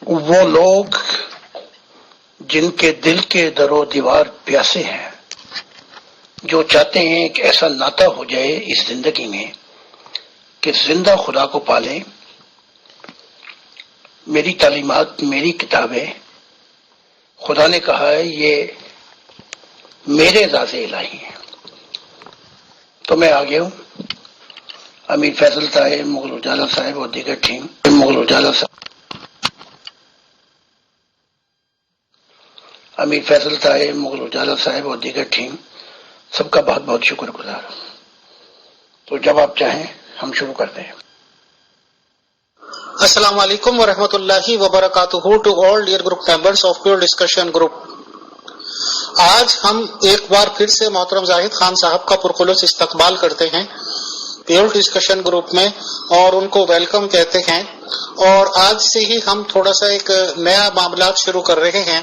وہ لوگ جن کے دل کے در و دیوار پیاسے ہیں، جو چاہتے ہیں کہ ایسا ناطہ ہو جائے اس زندگی میں کہ زندہ خدا کو پالیں، میری تعلیمات، میری کتابیں، خدا نے کہا ہے یہ میرے اعزاز الہی ہیں۔ تو میں آ گیا ہوں، امیر فیصل صاحب، مغل اجالا صاحب اور دیگر ٹیم، مغل اجالا صاحب، امیر فیصل صاحب، مغل اجالا صاحب اور دیگر ٹیم، سب کا بہت بہت شکر گزار ہوں۔ تو جب آپ چاہیں ہم شروع کرتے ہیں۔ السلام علیکم ورحمۃ اللہ وبرکاتہ to all dear group members of pure discussion group. آج ہم ایک بار پھر سے محترم زاہد خان صاحب کا پرخلوص استقبال کرتے ہیں پیور ڈسکشن گروپ میں اور ان کو ویلکم کہتے ہیں، اور آج سے ہی ہم تھوڑا سا ایک نیا معاملات شروع کر رہے ہیں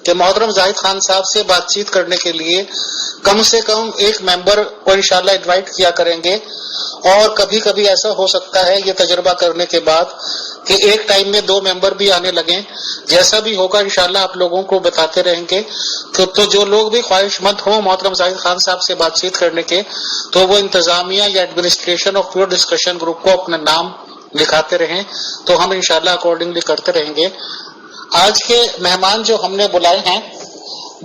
کہ محترم زاہد خان صاحب سے بات چیت کرنے کے لیے کم سے کم ایک ممبر کو انشاءاللہ انوائٹ کیا کریں گے، اور کبھی کبھی ایسا ہو سکتا ہے یہ تجربہ کرنے کے بعد کہ ایک ٹائم میں 2 ممبر بھی آنے لگیں۔ جیسا بھی ہوگا انشاءاللہ آپ لوگوں کو بتاتے رہیں گے۔ تو جو لوگ بھی خواہش مند ہوں محترم زاہد خان صاحب سے بات چیت کرنے کے، تو وہ انتظامیہ یا administration of pure discussion group کو اپنا نام لکھاتے رہیں، تو ہم انشاءاللہ اکارڈنگلی کرتے رہیں گے۔ آج کے مہمان جو ہم نے بلائے ہیں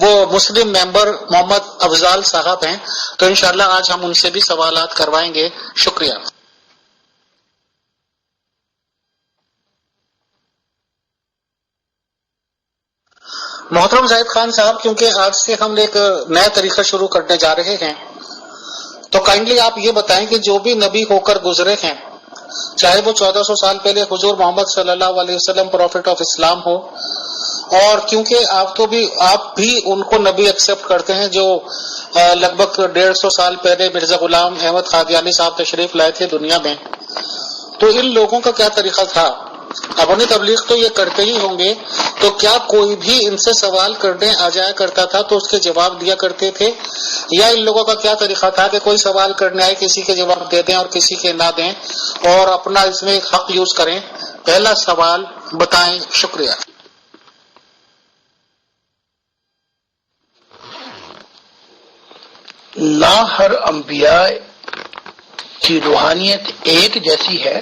وہ مسلم ممبر محمد افضال صاحب ہیں، تو انشاءاللہ آج ہم ان سے بھی سوالات کروائیں گے۔ شکریہ۔ محترم زاہد خان صاحب، کیونکہ آج سے ہم ایک نیا طریقہ شروع کرنے جا رہے ہیں، تو کائنڈلی آپ یہ بتائیں کہ جو بھی نبی ہو کر گزرے ہیں، چاہے وہ 1400 سال پہلے حضور محمد صلی اللہ علیہ وسلم پروفٹ آف اسلام ہو، اور کیونکہ آپ بھی ان کو نبی ایکسپٹ کرتے ہیں جو لگ بھگ 150 سال پہلے مرزا غلام احمد قادیانی صاحب تشریف لائے تھے دنیا میں، تو ان لوگوں کا کیا طریقہ تھا؟ اپنی تبلیغ تو یہ کرتے ہی ہوں گے، تو کیا کوئی بھی ان سے سوال کرنے آ جایا کرتا تھا تو اس کے جواب دیا کرتے تھے، یا ان لوگوں کا کیا طریقہ تھا کہ کوئی سوال کرنے آئے کسی کے جواب دے دیں اور کسی کے نہ دیں اور اپنا اس میں حق یوز کریں؟ پہلا سوال بتائیں۔ شکریہ۔ نہ ہر انبیاء کی روحانیت ایک جیسی ہے،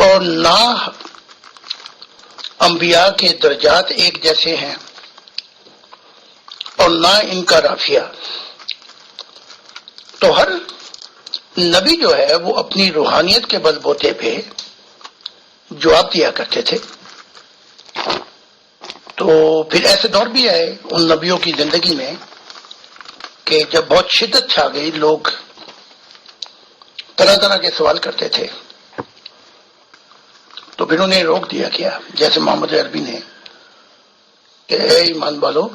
اور نہ انبیاء کے درجات ایک جیسے ہیں، اور نہ ان کا رافعہ۔ تو ہر نبی جو ہے وہ اپنی روحانیت کے بل بوتے پہ جواب دیا کرتے تھے۔ تو پھر ایسے دور بھی آئے ان نبیوں کی زندگی میں کہ جب بہت شدت چھا گئی، لوگ طرح طرح کے سوال کرتے تھے، تو پھر انہیں روک دیا گیا، جیسے محمد عربی نے کہ اے ایمان والو،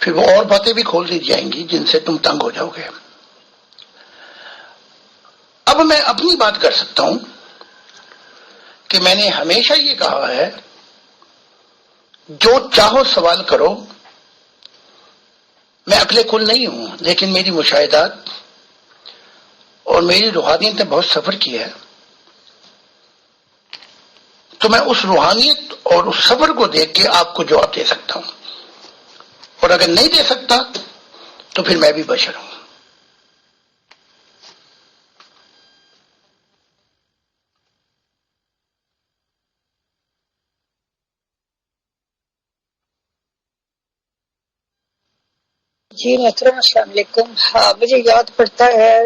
پھر وہ اور باتیں بھی کھول دی جائیں گی جن سے تم تنگ ہو جاؤ گے۔ اب میں اپنی بات کر سکتا ہوں کہ میں نے ہمیشہ یہ کہا ہے، جو چاہو سوال کرو۔ میں عقل کل نہیں ہوں، لیکن میری مشاہدات اور میری روحانیت نے بہت سفر کیا ہے، تو میں اس روحانیت اور اس سفر کو دیکھ کے آپ کو جواب دے سکتا ہوں، اور اگر نہیں دے سکتا تو پھر میں بھی بشر ہوں۔ جی محترم، السلام علیکم۔ مجھے یاد پڑتا ہے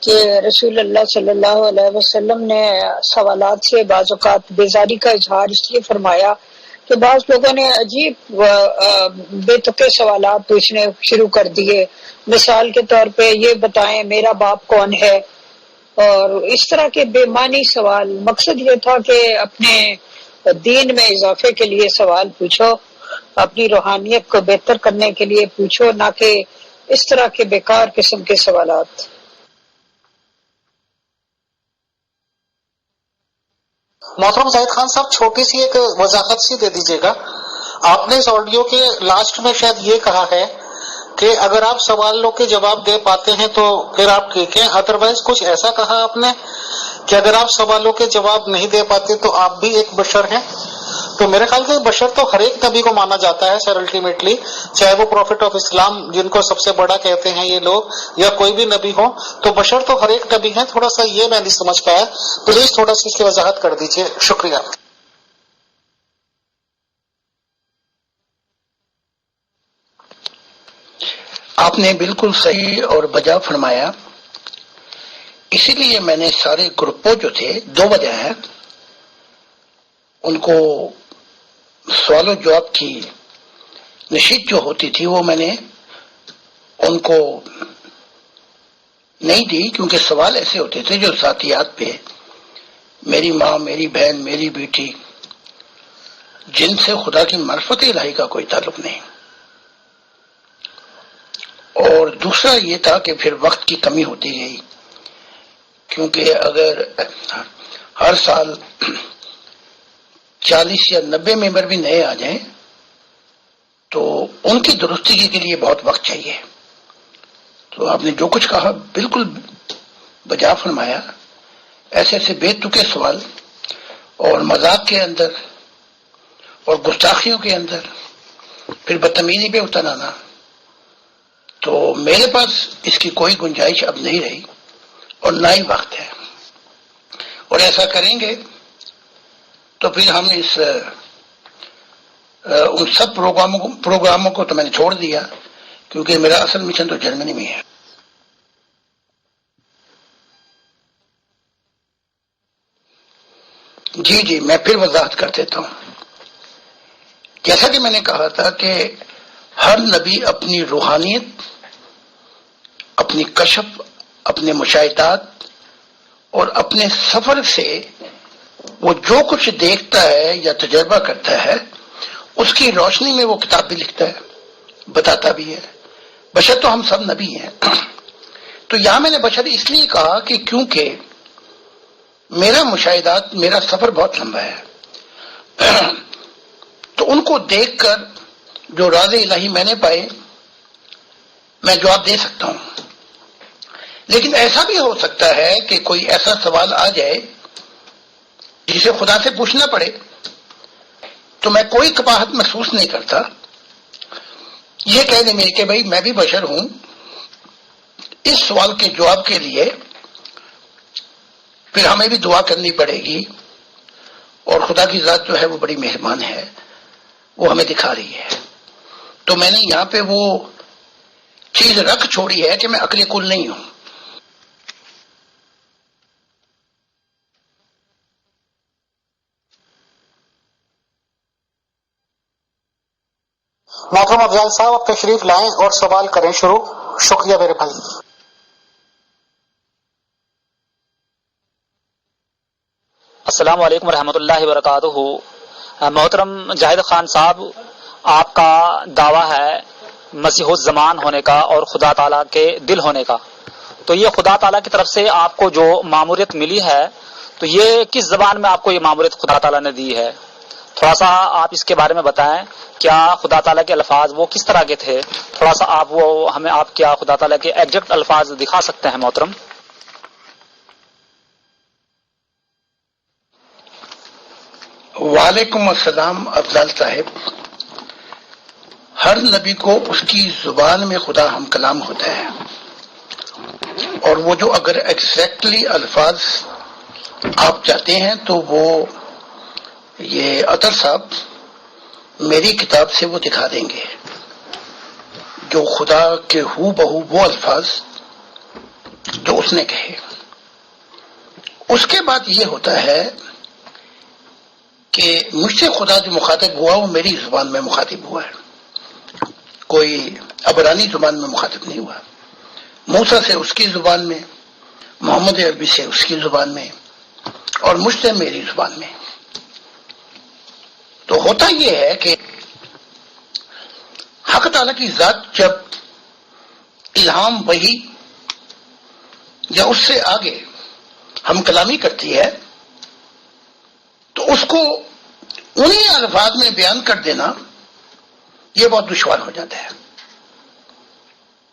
کہ رسول اللہ صلی اللہ علیہ وسلم نے سوالات سے بعض اوقات بیزاری کا اظہار اس لیے فرمایا کہ بعض لوگوں نے عجیب بے تکے سوالات پوچھنے شروع کر دیے۔ مثال کے طور پہ یہ بتائیں میرا باپ کون ہے، اور اس طرح کے بے معنی سوال۔ مقصد یہ تھا کہ اپنے دین میں اضافے کے لیے سوال پوچھو، اپنی روحانیت کو بہتر کرنے کے لیے پوچھو، نہ کہ اس طرح کے بیکار قسم کے سوالات۔ محترم زاہد خان صاحب، چھوٹی سی ایک وضاحت سی دے دیجیے گا۔ آپ نے اس آڈیو کے لاسٹ میں شاید یہ کہا ہے کہ اگر آپ سوالوں کے جواب دے پاتے ہیں تو پھر آپ ٹھیک ہیں، ادروائز کچھ ایسا کہا آپ نے کہ اگر آپ سوالوں کے جواب نہیں دے پاتے تو آپ بھی ایک بشر ہیں. تو میرے خیال سے بشر تو ہر ایک نبی کو مانا جاتا ہے سر الٹیمیٹلی، چاہے وہ پروفٹ آف اسلام جن کو سب سے بڑا کہتے ہیں یہ لوگ، یا کوئی بھی نبی ہو، تو بشر تو ہر ایک نبی ہے. تھوڑا سا یہ میں نہیں سمجھ پایا، پلیز تھوڑا سا اس کی وضاحت کر دیجیے. شکریہ. آپ نے بالکل صحیح اور بجا فرمایا. اسی لیے میں نے سارے گروپوں جو تھے، دو وجہ ہیں، ان کو سوال و جواب کی نشست جو ہوتی تھی وہ میں نے ان کو نہیں دی، کیونکہ سوال ایسے ہوتے تھے جو ذاتیات پہ، میری ماں، میری بہن، میری بیٹی، جن سے خدا کی معرفت الہی کا کوئی تعلق نہیں. اور دوسرا یہ تھا کہ پھر وقت کی کمی ہوتی گئی، کیونکہ اگر ہر سال 40 یا 90 ممبر بھی نئے آ جائیں تو ان کی درستگی کے لیے بہت وقت چاہیے. تو آپ نے جو کچھ کہا بالکل بجا فرمایا. ایسے ایسے بے تکے سوال اور مذاق کے اندر اور گستاخیوں کے اندر پھر بدتمیزی پہ اتر آنا، تو میرے پاس اس کی کوئی گنجائش اب نہیں رہی اور نہ ہی وقت ہے. اور ایسا کریں گے تو پھر ہم ان سب پروگراموں کو تو میں نے چھوڑ دیا، کیونکہ میرا اصل مشن تو جرمنی میں ہے. جی میں پھر وضاحت کر دیتا ہوں. جیسا کہ میں نے کہا تھا کہ ہر نبی اپنی روحانیت، اپنی کشف، اپنے مشاہدات اور اپنے سفر سے وہ جو کچھ دیکھتا ہے یا تجربہ کرتا ہے اس کی روشنی میں وہ کتاب بھی لکھتا ہے، بتاتا بھی ہے. بشر تو ہم سب نبی ہیں. تو یہاں میں نے بشر اس لیے کہا کہ کیونکہ میرا مشاہدات، میرا سفر بہت لمبا ہے، تو ان کو دیکھ کر جو راز الہی میں نے پائے میں جواب دے سکتا ہوں. لیکن ایسا بھی ہو سکتا ہے کہ کوئی ایسا سوال آ جائے جسے خدا سے پوچھنا پڑے، تو میں کوئی قباحت محسوس نہیں کرتا یہ کہنے میں کہ بھائی میں بھی بشر ہوں، اس سوال کے جواب کے لیے پھر ہمیں بھی دعا کرنی پڑے گی، اور خدا کی ذات جو ہے وہ بڑی مہربان ہے، وہ ہمیں دکھا رہی ہے. تو میں نے یہاں پہ وہ چیز رکھ چھوڑی ہے کہ میں عقل کل نہیں ہوں. محترم افضال صاحب آپ تشریف لائیں اور سوال کریں شروع. شکریہ میرے بھائی. السلام علیکم ورحمۃ اللہ وبرکاتہ. محترم جاہد خان صاحب، آپ کا دعویٰ ہے مسیح الزمان ہونے کا اور خدا تعالیٰ کے دل ہونے کا. تو یہ خدا تعالیٰ کی طرف سے آپ کو جو ماموریت ملی ہے، تو یہ کس زبان میں آپ کو یہ ماموریت خدا تعالیٰ نے دی ہے؟ تھوڑا سا آپ اس کے بارے میں بتائیں. کیا خدا تعالیٰ کے الفاظ وہ کس طرح کے تھے؟ تھوڑا سا آپ وہ ہمیں آپ کیا خدا تعالیٰ کے ایگزیکٹ الفاظ دکھا سکتے ہیں محترم؟ وعلیکم السلام افضل صاحب. ہر نبی کو اس کی زبان میں خدا ہم کلام ہوتا ہے، اور وہ جو اگر ایگزیکٹلی الفاظ آپ چاہتے ہیں تو وہ یہ عطر صاحب میری کتاب سے وہ دکھا دیں گے، جو خدا کے ہو بہو وہ الفاظ جو اس نے کہے. اس کے بعد یہ ہوتا ہے کہ مجھ سے خدا جو مخاطب ہوا وہ میری زبان میں مخاطب ہوا ہے، کوئی عبرانی زبان میں مخاطب نہیں ہوا. موسیٰ سے اس کی زبان میں، محمد عربی سے اس کی زبان میں، اور مجھ سے میری زبان میں. تو ہوتا یہ ہے کہ حق تعالیٰ کی ذات جب الہام وحی یا اس سے آگے ہم کلامی کرتی ہے تو اس کو انہی الفاظ میں بیان کر دینا یہ بہت دشوار ہو جاتا ہے،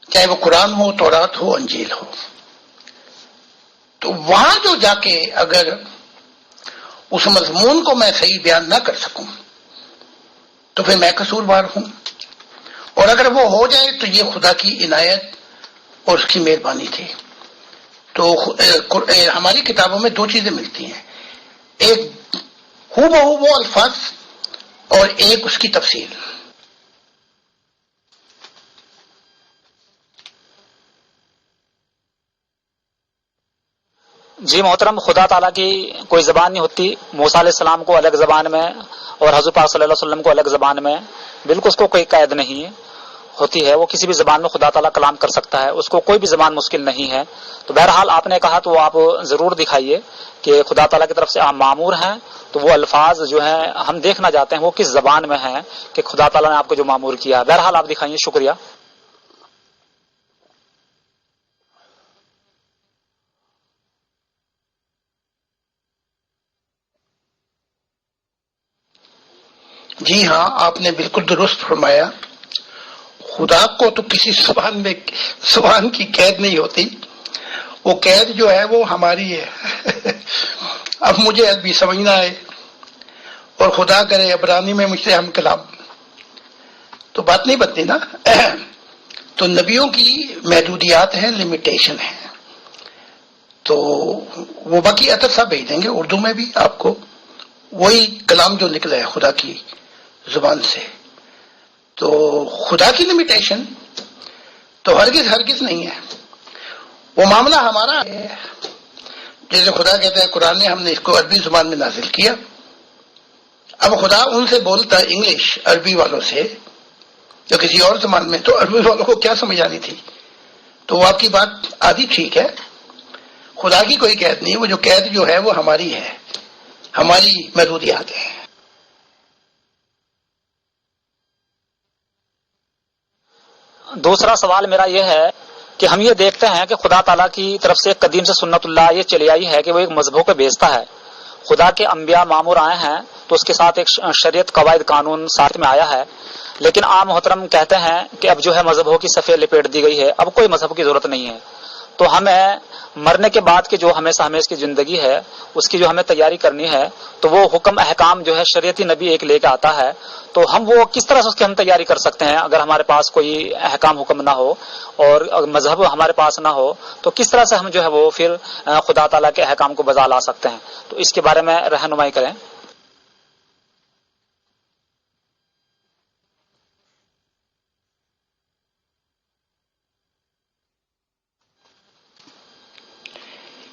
چاہے وہ قرآن ہو، تورات ہو، انجیل ہو. تو وہاں جو جا کے اگر اس مضمون کو میں صحیح بیان نہ کر سکوں تو پھر میں قصوروار ہوں، اور اگر وہ ہو جائے تو یہ خدا کی عنایت اور اس کی مہربانی تھی۔ تو ہماری کتابوں میں دو چیزیں ملتی ہیں، ایک ہو بہو وہ الفاظ اور ایک اس کی تفصیل۔ جی محترم، خدا تعالیٰ کی کوئی زبان نہیں ہوتی، موسیٰ علیہ السلام کو الگ زبان میں اور حضور پاک صلی اللہ علیہ وسلم کو الگ زبان میں، بالکل اس کو کوئی قید نہیں ہوتی ہے، وہ کسی بھی زبان میں خدا تعالیٰ کلام کر سکتا ہے، اس کو کوئی بھی زبان مشکل نہیں ہے۔ تو بہرحال آپ نے کہا تو آپ ضرور دکھائیے کہ خدا تعالیٰ کی طرف سے آپ معمور ہیں، تو وہ الفاظ جو ہیں ہم دیکھنا چاہتے ہیں وہ کس زبان میں ہیں کہ خدا تعالیٰ نے آپ کو جو معمور کیا۔ بہرحال آپ دکھائیے، شکریہ۔ جی ہاں، آپ نے بالکل درست فرمایا، خدا کو تو کسی زبان کی قید نہیں ہوتی، وہ قید جو ہے وہ ہماری ہے۔ اب مجھے عربی سمجھنا ہے اور خدا کرے عبرانی میں مجھ سے ہم کلام، تو بات نہیں بنتی نا۔ تو نبیوں کی محدودیات ہیں، لمیٹیشن ہے، تو وہ باقی عطر صاحب بھیج دیں گے اردو میں بھی آپ کو وہی کلام جو نکلا ہے خدا کی زبان سے۔ تو خدا کی لمیٹیشن تو ہرگز نہیں ہے، وہ معاملہ ہمارا ہے۔ جیسے خدا کہتا ہے قرآن نے ہم نے اس کو عربی زبان میں نازل کیا، اب خدا ان سے بولتا انگلش عربی والوں سے یا کسی اور زبان میں، تو عربی والوں کو کیا سمجھ آنی تھی؟ تو وہ آپ کی بات آدھی ٹھیک ہے، خدا کی کوئی قید نہیں، وہ جو قید جو ہے وہ ہماری ہے، ہماری محدودیات ہیں۔ دوسرا سوال میرا یہ ہے کہ ہم یہ دیکھتے ہیں کہ خدا تعالیٰ کی طرف سے قدیم سے سنت اللہ یہ چلی آئی ہے کہ وہ ایک مذہبوں کو بیچتا ہے، خدا کے انبیاء معمور آئے ہیں تو اس کے ساتھ ایک شریعت قواعد قانون ساتھ میں آیا ہے، لیکن عام محترم کہتے ہیں کہ اب جو ہے مذہبوں کی صفحے لپیٹ دی گئی ہے، اب کوئی مذہب کی ضرورت نہیں ہے، تو ہمیں مرنے کے بعد کی جو ہمیشہ کی زندگی ہے اس کی جو ہمیں تیاری کرنی ہے، تو وہ حکم احکام جو ہے شریعتی نبی ایک لے کے آتا ہے، تو ہم وہ کس طرح سے اس کی ہم تیاری کر سکتے ہیں؟ اگر ہمارے پاس کوئی احکام حکم نہ ہو اور مذہب ہمارے پاس نہ ہو تو کس طرح سے ہم جو ہے وہ پھر خدا تعالیٰ کے احکام کو بجا لا سکتے ہیں؟ تو اس کے بارے میں رہنمائی کریں۔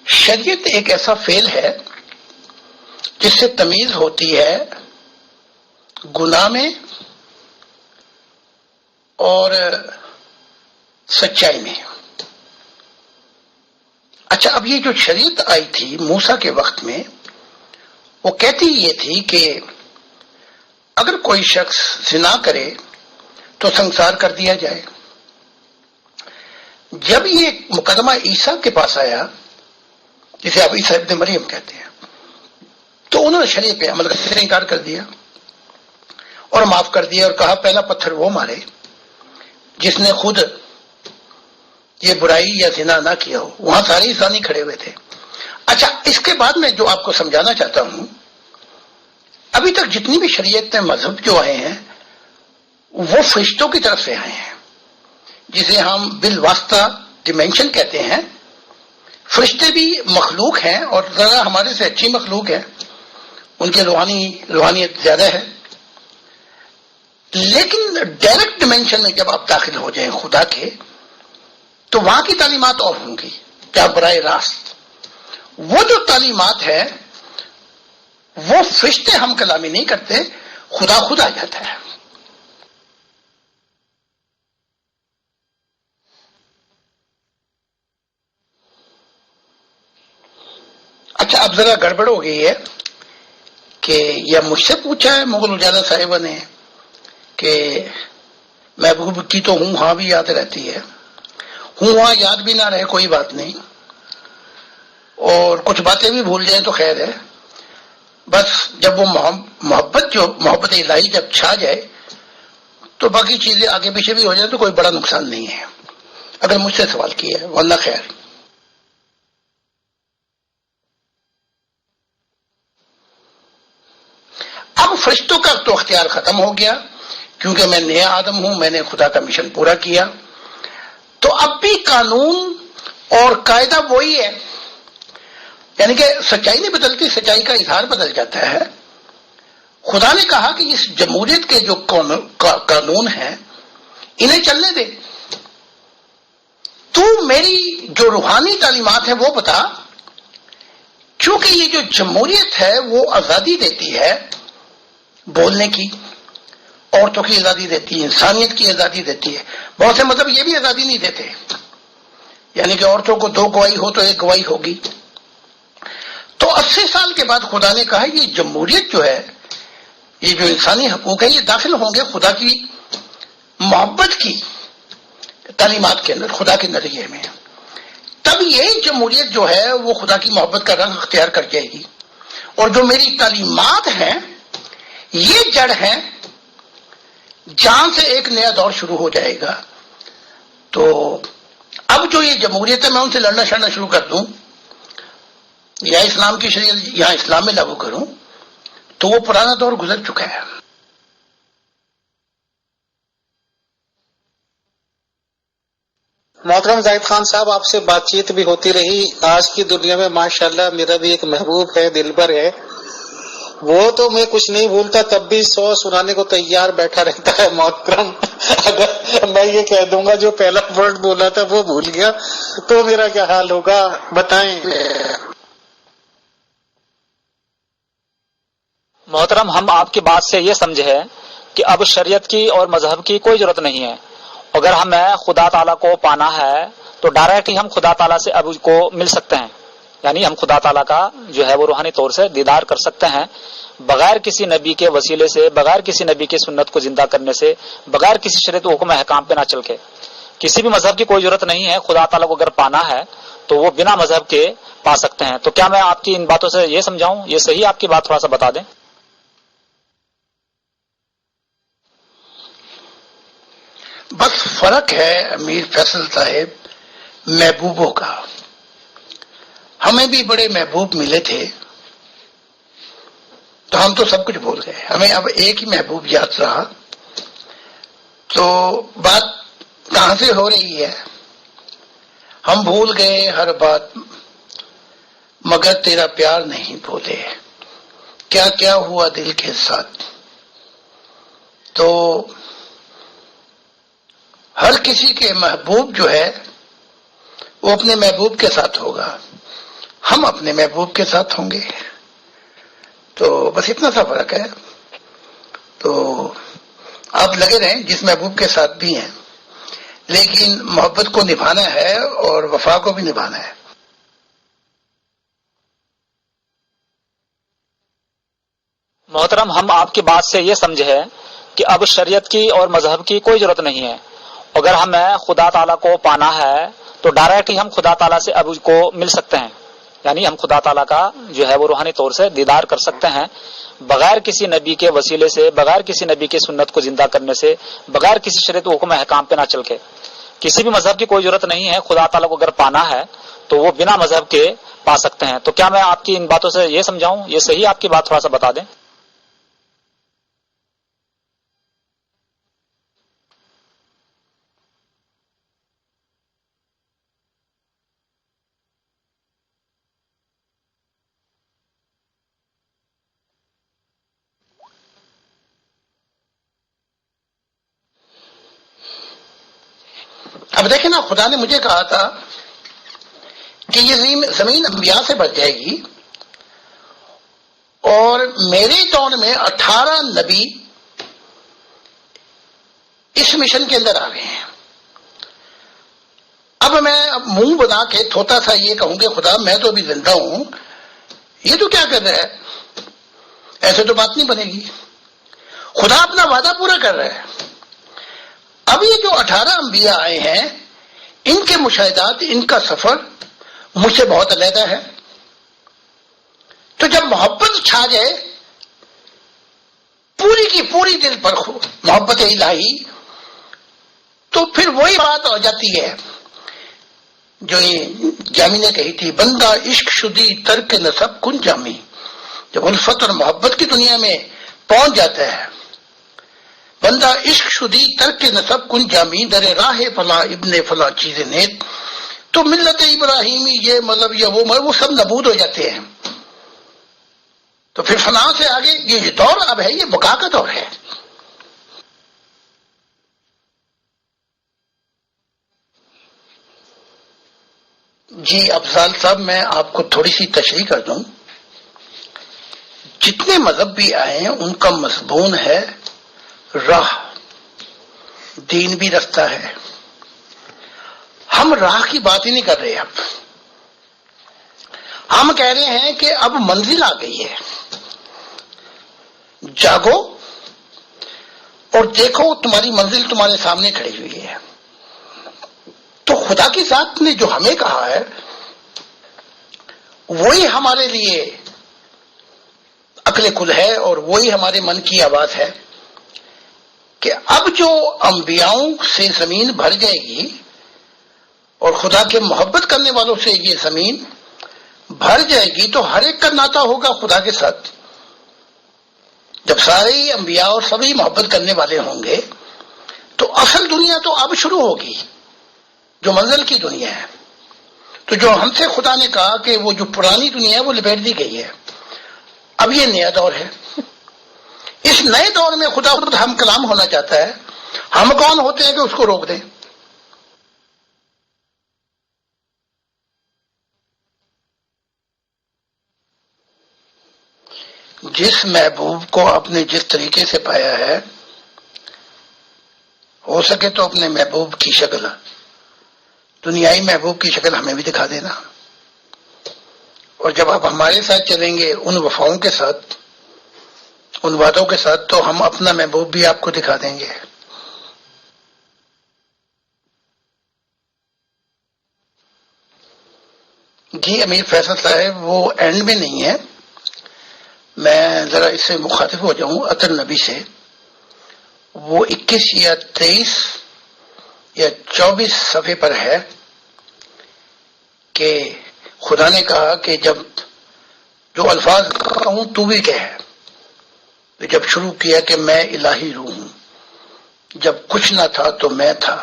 شریعت ایک ایسا فعل ہے جس سے تمیز ہوتی ہے گناہ میں اور سچائی میں۔ اچھا، اب یہ جو شریعت آئی تھی موسیٰ کے وقت میں، وہ کہتی یہ تھی کہ اگر کوئی شخص زنا کرے تو سنسار کر دیا جائے۔ جب یہ مقدمہ عیسیٰ کے پاس آیا، جسے آپ عیسیٰ ابن مریم کہتے ہیں، تو انہوں نے شریعت پہ عمل کرنے سے انکار کر دیا اور معاف کر دیا اور کہا پہلا پتھر وہ مارے جس نے خود یہ برائی یا زنا نہ کیا ہو۔ وہاں سارے انسان ہی کھڑے ہوئے تھے۔ اچھا، اس کے بعد میں جو آپ کو سمجھانا چاہتا ہوں، ابھی تک جتنی بھی شریعت مذہب جو آئے ہیں وہ فرشتوں کی طرف سے آئے ہیں، جسے ہم بالواسطہ ڈیمینشن کہتے ہیں۔ فرشتے بھی مخلوق ہیں اور ذرا ہمارے سے اچھی مخلوق ہے، ان کے روحانیت زیادہ ہے، لیکن ڈائریکٹ ڈیمینشن میں جب آپ داخل ہو جائیں خدا کے، تو وہاں کی تعلیمات اور ہوں گی کیا براہ راست۔ وہ جو تعلیمات ہے وہ فرشتے ہم کلامی نہیں کرتے، خدا خود آ جاتا ہے۔ اچھا، اب ذرا گڑبڑ ہو گئی ہے کہ یہ مجھ سے پوچھا ہے مغل اجالا صاحبہ نے کہ محبوب کی تو ہوں ہاں بھی یاد رہتی ہے، ہوں ہاں یاد بھی نہ رہے کوئی بات نہیں، اور کچھ باتیں بھی بھول جائیں تو خیر ہے، بس جب وہ محبت الہی جب چھا جائے تو باقی چیزیں آگے پیچھے بھی ہو جائیں تو کوئی بڑا نقصان نہیں ہے، اگر مجھ سے سوال کیا ہے، ورنہ خیر۔ اب فرشتوں کا تو اختیار ختم ہو گیا کیونکہ میں نیا آدم ہوں, میں نے خدا کا مشن پورا کیا. تو اب بھی قانون اور قاعدہ وہی ہے, یعنی کہ سچائی نہیں بدلتی, سچائی کا اظہار بدل جاتا ہے. خدا نے کہا کہ اس جمہوریت کے جو قانون ہیں انہیں چلنے دے, تو میری جو روحانی تعلیمات ہیں وہ بتا, کیونکہ یہ جو جمہوریت ہے وہ آزادی دیتی ہے بولنے کی, عورتوں کی آزادی دیتی ہے, انسانیت کی آزادی دیتی ہے. بہت سے مذہب یہ بھی آزادی نہیں دیتے, یعنی کہ عورتوں کو 2 گواہی ہو تو 1 گواہی ہوگی. تو 80 سال کے بعد خدا نے کہا یہ جمہوریت جو ہے, یہ جو انسانی حقوق ہیں, یہ داخل ہوں گے خدا کی محبت کی تعلیمات کے اندر, خدا کے نظریے میں. تب یہ جمہوریت جو ہے وہ خدا کی محبت کا رنگ اختیار کر جائے گی, اور جو میری تعلیمات ہیں یہ جڑ ہیں, جہاں سے ایک نیا دور شروع ہو جائے گا. تو اب جو یہ جمہوریت ہے میں ان سے لڑنا شڑنا شروع کر دوں, یا اسلام کی شریعت یہاں اسلام میں لاگو کروں, تو وہ پرانا دور گزر چکا ہے. محترم زاہد خان صاحب, آپ سے بات چیت بھی ہوتی رہی. آج کی دنیا میں ماشاءاللہ میرا بھی ایک محبوب ہے, دلبر ہے, وہ تو میں کچھ نہیں بھولتا تب بھی 100 سنانے کو تیار بیٹھا رہتا ہے. محترم, اگر میں یہ کہہ دوں گا جو پہلا ورڈ بولا تھا وہ بھول گیا تو میرا کیا حال ہوگا, بتائیں. محترم, ہم آپ کی بات سے یہ سمجھے ہے کہ اب شریعت کی اور مذہب کی کوئی ضرورت نہیں ہے. اگر ہمیں خدا تعالیٰ کو پانا ہے تو ڈائریکٹ ہی ہم خدا تعالیٰ سے اب کو مل سکتے ہیں, یعنی ہم خدا تعالیٰ کا جو ہے وہ روحانی طور سے دیدار کر سکتے ہیں, بغیر کسی نبی کے وسیلے سے, بغیر کسی نبی کی سنت کو زندہ کرنے سے, بغیر کسی شریعت حکم احکام پہ نہ چل کے. کسی بھی مذہب کی کوئی ضرورت نہیں ہے. خدا تعالیٰ کو اگر پانا ہے تو وہ بنا مذہب کے پا سکتے ہیں. تو کیا میں آپ کی ان باتوں سے یہ سمجھاؤں, یہ صحیح آپ کی بات تھوڑا سا بتا دیں. بس فرق ہے امیر فیصل صاحب محبوبوں کا. ہمیں بھی بڑے محبوب ملے تھے تو ہم تو سب کچھ بھول گئے, ہمیں اب ایک ہی محبوب یاد رہا. تو بات کہاں سے ہو رہی ہے, ہم بھول گئے ہر بات مگر تیرا پیار نہیں بھولے, کیا کیا ہوا دل کے ساتھ. تو ہر کسی کے محبوب جو ہے وہ اپنے محبوب کے ساتھ ہوگا, ہم اپنے محبوب کے ساتھ ہوں گے. تو بس اتنا سا فرق ہے. تو آپ لگے رہیں جس محبوب کے ساتھ بھی ہیں, لیکن محبت کو نبھانا ہے اور وفا کو بھی نبھانا ہے. محترم, ہم آپ کی بات سے یہ سمجھے ہے کہ اب شریعت کی اور مذہب کی کوئی ضرورت نہیں ہے. اگر ہمیں خدا تعالیٰ کو پانا ہے تو ڈائریکٹ ہی ہم خدا تعالیٰ سے اب کو مل سکتے ہیں, یعنی ہم خدا تعالیٰ کا جو ہے وہ روحانی طور سے دیدار کر سکتے ہیں, بغیر کسی نبی کے وسیلے سے, بغیر کسی نبی کی سنت کو زندہ کرنے سے, بغیر کسی شریعت حکم احکام پہ نہ چل کے. کسی بھی مذہب کی کوئی ضرورت نہیں ہے. خدا تعالیٰ کو اگر پانا ہے تو وہ بنا مذہب کے پا سکتے ہیں. تو کیا میں آپ کی ان باتوں سے یہ سمجھاؤں, یہ صحیح آپ کی بات تھوڑا سا بتا دیں. اب دیکھیں نا, خدا نے مجھے کہا تھا کہ یہ زمین انبیاء سے بچ جائے گی, اور میرے دور میں 18 نبی اس مشن کے اندر آ گئے ہیں. اب میں منہ بنا کے تھوتا سا یہ کہوں گے خدا میں تو ابھی زندہ ہوں, یہ تو کیا کر رہا ہے, ایسے تو بات نہیں بنے گی. خدا اپنا وعدہ پورا کر رہا ہے. اب یہ جو 18 انبیاء آئے ہیں ان کے مشاہدات, ان کا سفر مجھ سے بہت علیحدہ ہے. تو جب محبت چھا جائے پوری کی پوری دل پر محبت الہی, تو پھر وہی بات ہو جاتی ہے جو یہ جامی نے کہی تھی, بندہ عشق شدی ترک نسب کن جامی. جب الفت اور محبت کی دنیا میں پہنچ جاتا ہے. بندہ عشق شدی ترک نسب کن جامی در راہ فلاں ابن فلاں چیزیں نیک، تو ملت ابراہیمی یہ مطلب یہ وہ سب نابود ہو جاتے ہیں. تو پھر فنا سے آگے یہ دور اب ہے، یہ بقا کا دور ہے. جی افضال صاحب، میں آپ کو تھوڑی سی تشریح کر دوں. جتنے مذہب بھی آئے ہیں ان کا مضمون ہے راہ، دین بھی رستہ ہے. ہم راہ کی بات ہی نہیں کر رہے. اب ہم کہہ رہے ہیں کہ اب منزل آ گئی ہے، جاگو اور دیکھو تمہاری منزل تمہارے سامنے کھڑی ہوئی ہے. تو خدا کی ذات نے جو ہمیں کہا ہے وہی ہمارے لیے عقل کل ہے، اور وہی ہمارے من کی آواز ہے کہ اب جو انبیاؤں سے زمین بھر جائے گی اور خدا کے محبت کرنے والوں سے یہ زمین بھر جائے گی، تو ہر ایک کا ناطہ ہوگا خدا کے ساتھ. جب سارے ہی انبیاء اور سبھی محبت کرنے والے ہوں گے تو اصل دنیا تو اب شروع ہوگی، جو منزل کی دنیا ہے. تو جو ہم سے خدا نے کہا کہ وہ جو پرانی دنیا ہے وہ لپیٹ دی گئی ہے، اب یہ نیا دور ہے. اس نئے دور میں خدا خود ہم کلام ہونا چاہتا ہے. ہم کون ہوتے ہیں کہ اس کو روک دیں؟ جس محبوب کو آپ نے جس طریقے سے پایا ہے، ہو سکے تو اپنے محبوب کی شکل، دنیائی محبوب کی شکل ہمیں بھی دکھا دینا. اور جب آپ ہمارے ساتھ چلیں گے ان وفاؤں کے ساتھ، ان وعدوں کے ساتھ، تو ہم اپنا محبوب بھی آپ کو دکھا دیں گے. جی امیر فیصل صاحب، وہ اینڈ میں نہیں ہے، میں ذرا اس سے مخاطب ہو جاؤں. عطر نبی سے وہ 21 یا 23 یا 24 صفحے پر ہے کہ خدا نے کہا کہ جب جو الفاظ کہوں تو بھی کہے. جب شروع کیا کہ میں الہی روح ہوں، جب کچھ نہ تھا تو میں تھا،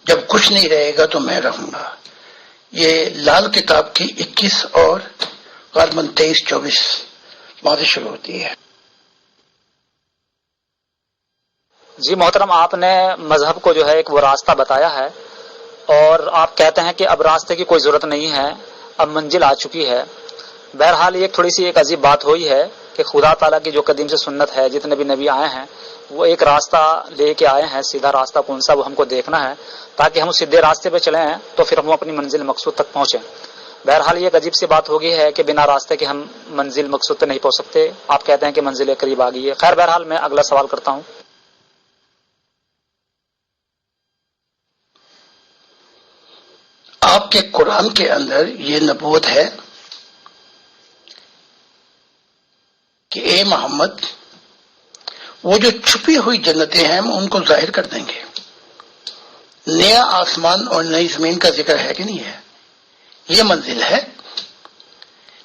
جب کچھ نہیں رہے گا تو میں رہوں گا. یہ لال کتاب کی 21 اور غالباً 23-24 باتیں شروع ہوتی ہے. جی محترم، آپ نے مذہب کو جو ہے ایک وہ راستہ بتایا ہے، اور آپ کہتے ہیں کہ اب راستے کی کوئی ضرورت نہیں ہے، اب منزل آ چکی ہے. بہرحال یہ تھوڑی سی ایک عجیب بات ہوئی ہے کہ خدا تعالیٰ کی جو قدیم سے سنت ہے، جتنے بھی نبی آئے ہیں وہ ایک راستہ لے کے آئے ہیں. سیدھا راستہ کون سا وہ ہم کو دیکھنا ہے، تاکہ ہم سیدھے راستے پہ چلیں تو پھر ہم اپنی منزل مقصود تک پہنچیں. بہرحال یہ ایک عجیب سی بات ہوگی ہے کہ بنا راستے کے ہم منزل مقصود تک نہیں پہنچ سکتے. آپ کہتے ہیں کہ منزل قریب آ گئی ہے. خیر بہرحال میں اگلا سوال کرتا ہوں. آپ کے قرآن کے اندر یہ نبوت ہے کہ اے محمد، وہ جو چھپی ہوئی جنتیں ہیں ہم ان کو ظاہر کر دیں گے. نیا آسمان اور نئی زمین کا ذکر ہے کہ نہیں ہے؟ یہ منزل ہے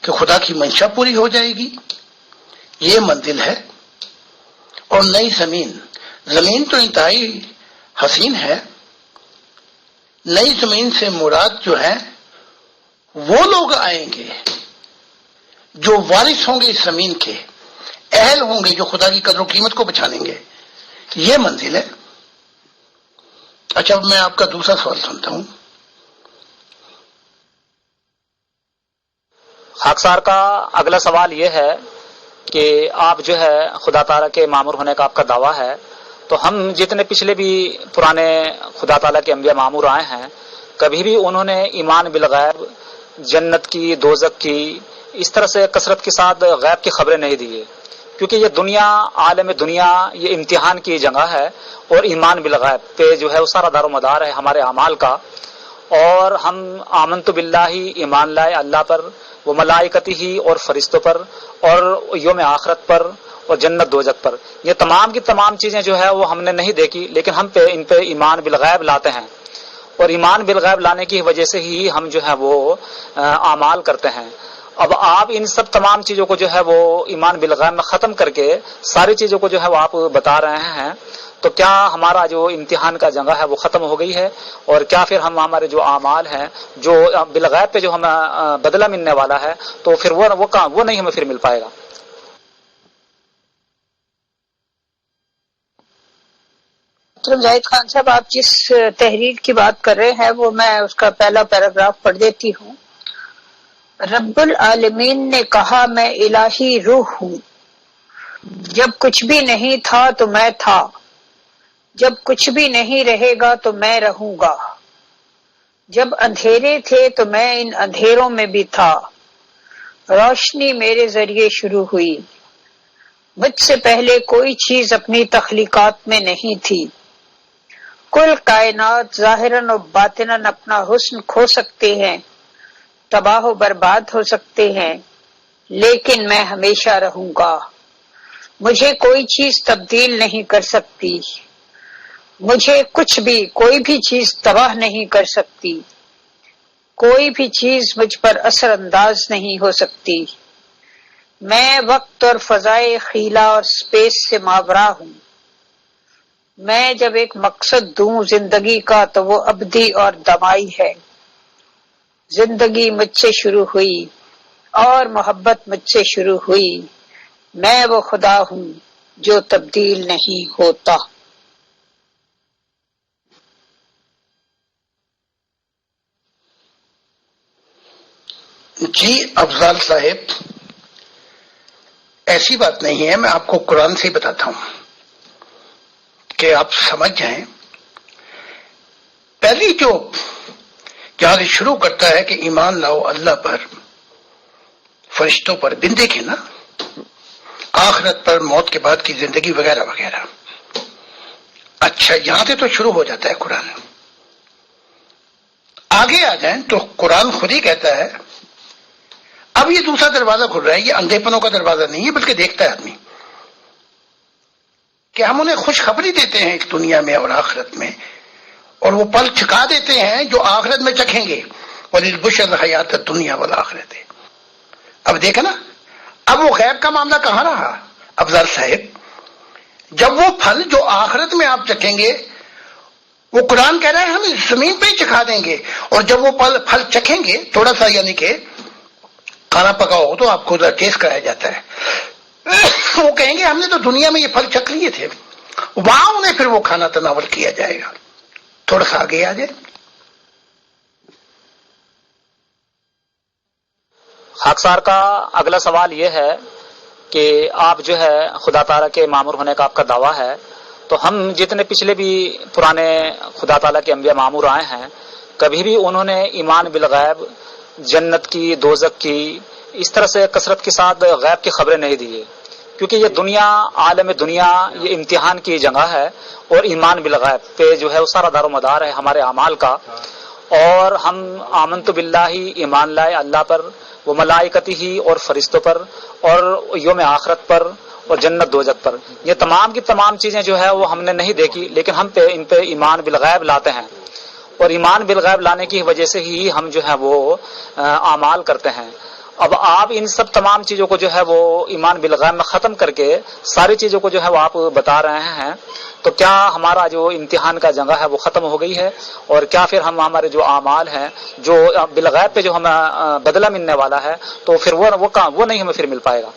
کہ خدا کی منشا پوری ہو جائے گی، یہ منزل ہے. اور نئی زمین تو انتہائی حسین ہے. نئی زمین سے مراد جو ہے وہ لوگ آئیں گے جو وارث ہوں گے اس زمین کے، اہل ہوں گے جو خدا کی قدر و قیمت کو پہچانیں گے. یہ منزل ہے. اچھا، اب میں آپ کا دوسرا سوال سنتا ہوں. خاکسار کا اگلا سوال یہ ہے کہ آپ جو ہے خدا تعالیٰ کے مامور ہونے کا آپ کا دعویٰ ہے، تو ہم جتنے پچھلے بھی پرانے خدا تعالیٰ کے انبیاء مامور آئے ہیں، کبھی بھی انہوں نے ایمان بالغیب، جنت کی، دوزخ کی، اس طرح سے کثرت کے ساتھ غیب کی خبریں نہیں دی ہے. کیونکہ یہ دنیا، عالم دنیا، یہ امتحان کی جگہ ہے، اور ایمان بالغیب پہ جو ہے وہ سارا دار و مدار ہے ہمارے اعمال کا. اور ہم آمنت باللہ، ایمان لائے اللہ پر، وہ ملائکتی ہی اور فرشتوں پر، اور یوم آخرت پر، اور جنت دوزخ پر. یہ تمام کی تمام چیزیں جو ہے وہ ہم نے نہیں دیکھی، لیکن ہم پہ ان پہ ایمان بالغیب لاتے ہیں. اور ایمان بالغیب لانے کی وجہ سے ہی ہم جو ہے وہ اعمال کرتے ہیں. اب آپ ان سب تمام چیزوں کو جو ہے وہ ایمان بالغیب میں ختم کر کے ساری چیزوں کو جو ہے وہ آپ بتا رہے ہیں، تو کیا ہمارا جو امتحان کا جگہ ہے وہ ختم ہو گئی ہے؟ اور کیا پھر ہم ہمارے جو اعمال ہیں جو بالغیب پہ جو ہمیں بدلہ ملنے والا ہے تو پھر وہ نہیں ہمیں پھر مل پائے گا؟ زاہد خان صاحب، آپ جس تحریر کی بات کر رہے ہیں وہ میں اس کا پہلا پیراگراف پڑھ دیتی ہوں۔ رب العالمین نے کہا میں الہی روح ہوں، جب کچھ بھی نہیں تھا تو میں تھا، جب کچھ بھی نہیں رہے گا تو میں رہوں گا، جب اندھیرے تھے تو میں ان اندھیروں میں بھی تھا، روشنی میرے ذریعے شروع ہوئی، مجھ سے پہلے کوئی چیز اپنی تخلیقات میں نہیں تھی، کل کائنات ظاہراً و باطناً اپنا حسن کھو سکتے ہیں، تباہ و برباد ہو سکتے ہیں، لیکن میں ہمیشہ رہوں گا، مجھے کوئی چیز تبدیل نہیں کر سکتی، مجھے کچھ بھی کوئی بھی چیز تباہ نہیں کر سکتی، کوئی بھی چیز مجھ پر اثر انداز نہیں ہو سکتی، میں وقت اور فضائے خیلہ اور سپیس سے ماورا ہوں، میں جب ایک مقصد دوں زندگی کا تو وہ ابدی اور دمائی ہے، زندگی مجھ سے شروع ہوئی اور محبت مجھ سے شروع ہوئی، میں وہ خدا ہوں جو تبدیل نہیں ہوتا۔ جی افضال صاحب، ایسی بات نہیں ہے، میں آپ کو قرآن سے ہی بتاتا ہوں کہ آپ سمجھ جائیں۔ پہلی جو جہاں سے شروع کرتا ہے کہ ایمان لاؤ اللہ پر، فرشتوں پر، دن دیکھیں نا، آخرت پر، موت کے بعد کی زندگی وغیرہ وغیرہ۔ اچھا، یہاں سے تو شروع ہو جاتا ہے قرآن۔ آگے آ جائیں تو قرآن خود ہی کہتا ہے، اب یہ دوسرا دروازہ کھل رہا ہے، یہ اندھے پنوں کا دروازہ نہیں ہے بلکہ دیکھتا ہے آدمی، کہ ہم انہیں خوشخبری دیتے ہیں ایک دنیا میں اور آخرت میں، اور وہ پل چکا دیتے ہیں جو آخرت میں چکھیں گے، وَلِلْبُشْرَى الْحَيَاةُ الدُّنْيَا وَالْآخِرَةِ۔ اب دیکھیں نا، اب وہ غیب کا معاملہ کہاں رہا افضل صاحب؟ جب وہ پھل جو آخرت میں آپ چکھیں گے، وہ قرآن کہہ رہا ہے ہم اس زمین پہ ہی چکھا دیں گے، اور جب وہ پھل چکھیں گے تھوڑا سا، یعنی کہ کھانا پکا ہو تو آپ کو ٹیسٹ کرایا جاتا ہے، وہ کہیں گے ہم نے تو دنیا میں یہ پھل چکھ لیے تھے، وہاں انہیں پھر وہ کھانا تناول کیا جائے گا۔ تھوڑا سا آگے آ جائے۔ خاکسار کا اگلا سوال یہ ہے کہ آپ جو ہے خدا تعالیٰ کے مامور ہونے کا آپ کا دعویٰ ہے، تو ہم جتنے پچھلے بھی پرانے خدا تعالیٰ کے انبیاء مامور آئے ہیں، کبھی بھی انہوں نے ایمان بالغیب، جنت کی، دوزخ کی، اس طرح سے کثرت کے ساتھ غیب کی خبریں نہیں دی، کیونکہ یہ دنیا، عالم دنیا، یہ امتحان کی جگہ ہے، اور ایمان بالغیب پہ جو ہے وہ سارا دار و مدار ہے ہمارے اعمال کا۔ اور ہم آمنت باللہ، ایمان لائے اللہ پر، وہ ملائکتی ہی، اور فرشتوں پر، اور یوم آخرت پر، اور جنت دوزخ پر، یہ تمام کی تمام چیزیں جو ہے وہ ہم نے نہیں دیکھی، لیکن ہم ان پہ ایمان بالغیب لاتے ہیں، اور ایمان بالغیب لانے کی وجہ سے ہی ہم جو ہے وہ اعمال کرتے ہیں۔ اب آپ ان سب تمام چیزوں کو جو ہے وہ ایمان بالغیب میں ختم کر کے ساری چیزوں کو جو ہے وہ آپ بتا رہے ہیں، تو کیا ہمارا جو امتحان کا جگہ ہے وہ ختم ہو گئی ہے؟ اور کیا پھر ہم ہمارے جو اعمال ہیں جو بالغیب پہ جو ہمیں بدلہ ملنے والا ہے تو پھر وہ نہیں ہمیں پھر مل پائے گا؟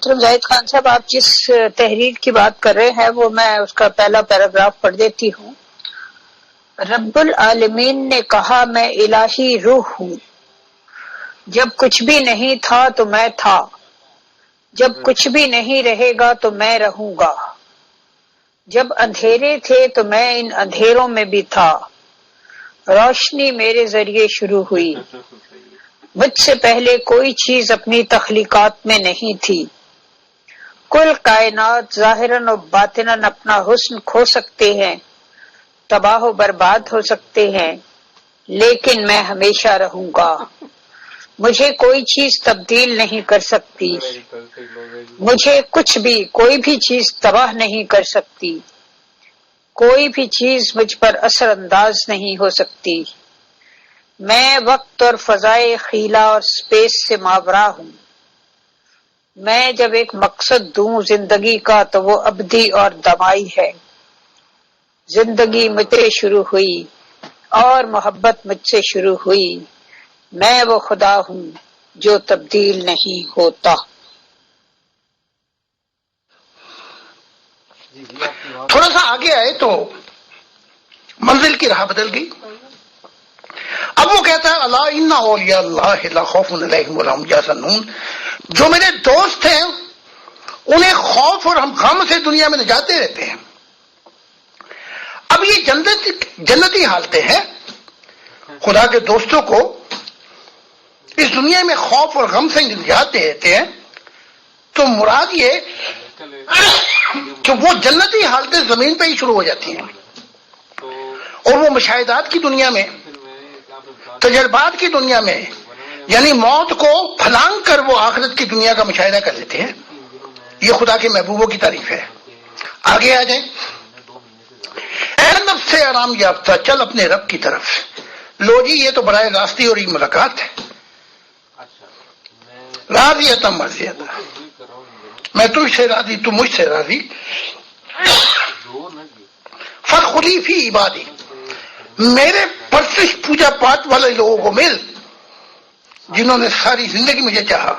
زاہد خان صاحب، آپ جس تحریر کی بات کر رہے ہیں وہ میں اس کا پہلا پیراگراف پڑھ دیتی ہوں۔ رب العالمین نے کہا میں الہی روح ہوں، جب کچھ بھی نہیں تھا تو میں تھا، جب کچھ بھی نہیں رہے گا تو میں رہوں گا، جب اندھیرے تھے تو میں ان اندھیروں میں بھی تھا، روشنی میرے ذریعے شروع ہوئی، مجھ سے پہلے کوئی چیز اپنی تخلیقات میں نہیں تھی، کل کائنات ظاہراً و باطناً اپنا حسن کھو سکتے ہیں، تباہ و برباد ہو سکتے ہیں، لیکن میں ہمیشہ رہوں گا، مجھے کوئی چیز تبدیل نہیں کر سکتی، مجھے کچھ بھی کوئی بھی چیز تباہ نہیں کر سکتی، کوئی بھی چیز مجھ پر اثر انداز نہیں ہو سکتی. میں وقت اور فضائے خیلہ اور سپیس سے ماورا ہوں. میں جب ایک مقصد دوں زندگی کا تو وہ ابدی اور دمائی ہے. زندگی مجھ سے شروع ہوئی اور محبت مجھ سے شروع ہوئی. میں وہ خدا ہوں جو تبدیل نہیں ہوتا. تھوڑا سا آگے آئے تو منزل کی راہ بدل گئی. اب وہ کہتا ہے اللہ ان اولیاء اللہ لا خوف علیہم ولا هم یحزنون. جو میرے دوست ہیں انہیں خوف اور غم سے دنیا میں نجاتے رہتے ہیں. اب یہ جنتی حالتیں ہیں. خدا کے دوستوں کو اس دنیا میں خوف اور غم سے نجات دیتے ہیں تو مراد یہ کہ وہ جنتی حالتیں زمین پہ ہی شروع ہو جاتی ہیں اور وہ مشاہدات کی دنیا میں، تجربات کی دنیا میں، یعنی موت کو پھلانگ کر وہ آخرت کی دنیا کا مشاہدہ کر لیتے ہیں. یہ خدا کے محبوبوں کی تعریف ہے. آگے آ جائیں. اے نفس سے آرام یافتہ چل اپنے رب کی طرف. لو جی یہ تو براہ راستی اور یہ ملاقات ہے. راضی ہے تم مرضی ہے، میں تجھ سے راضی تو مجھ سے راضی. فخلی فی عبادی، میرے پرستش پوجا پاٹ والے لوگوں کو مل جنہوں نے ساری زندگی مجھے چاہا.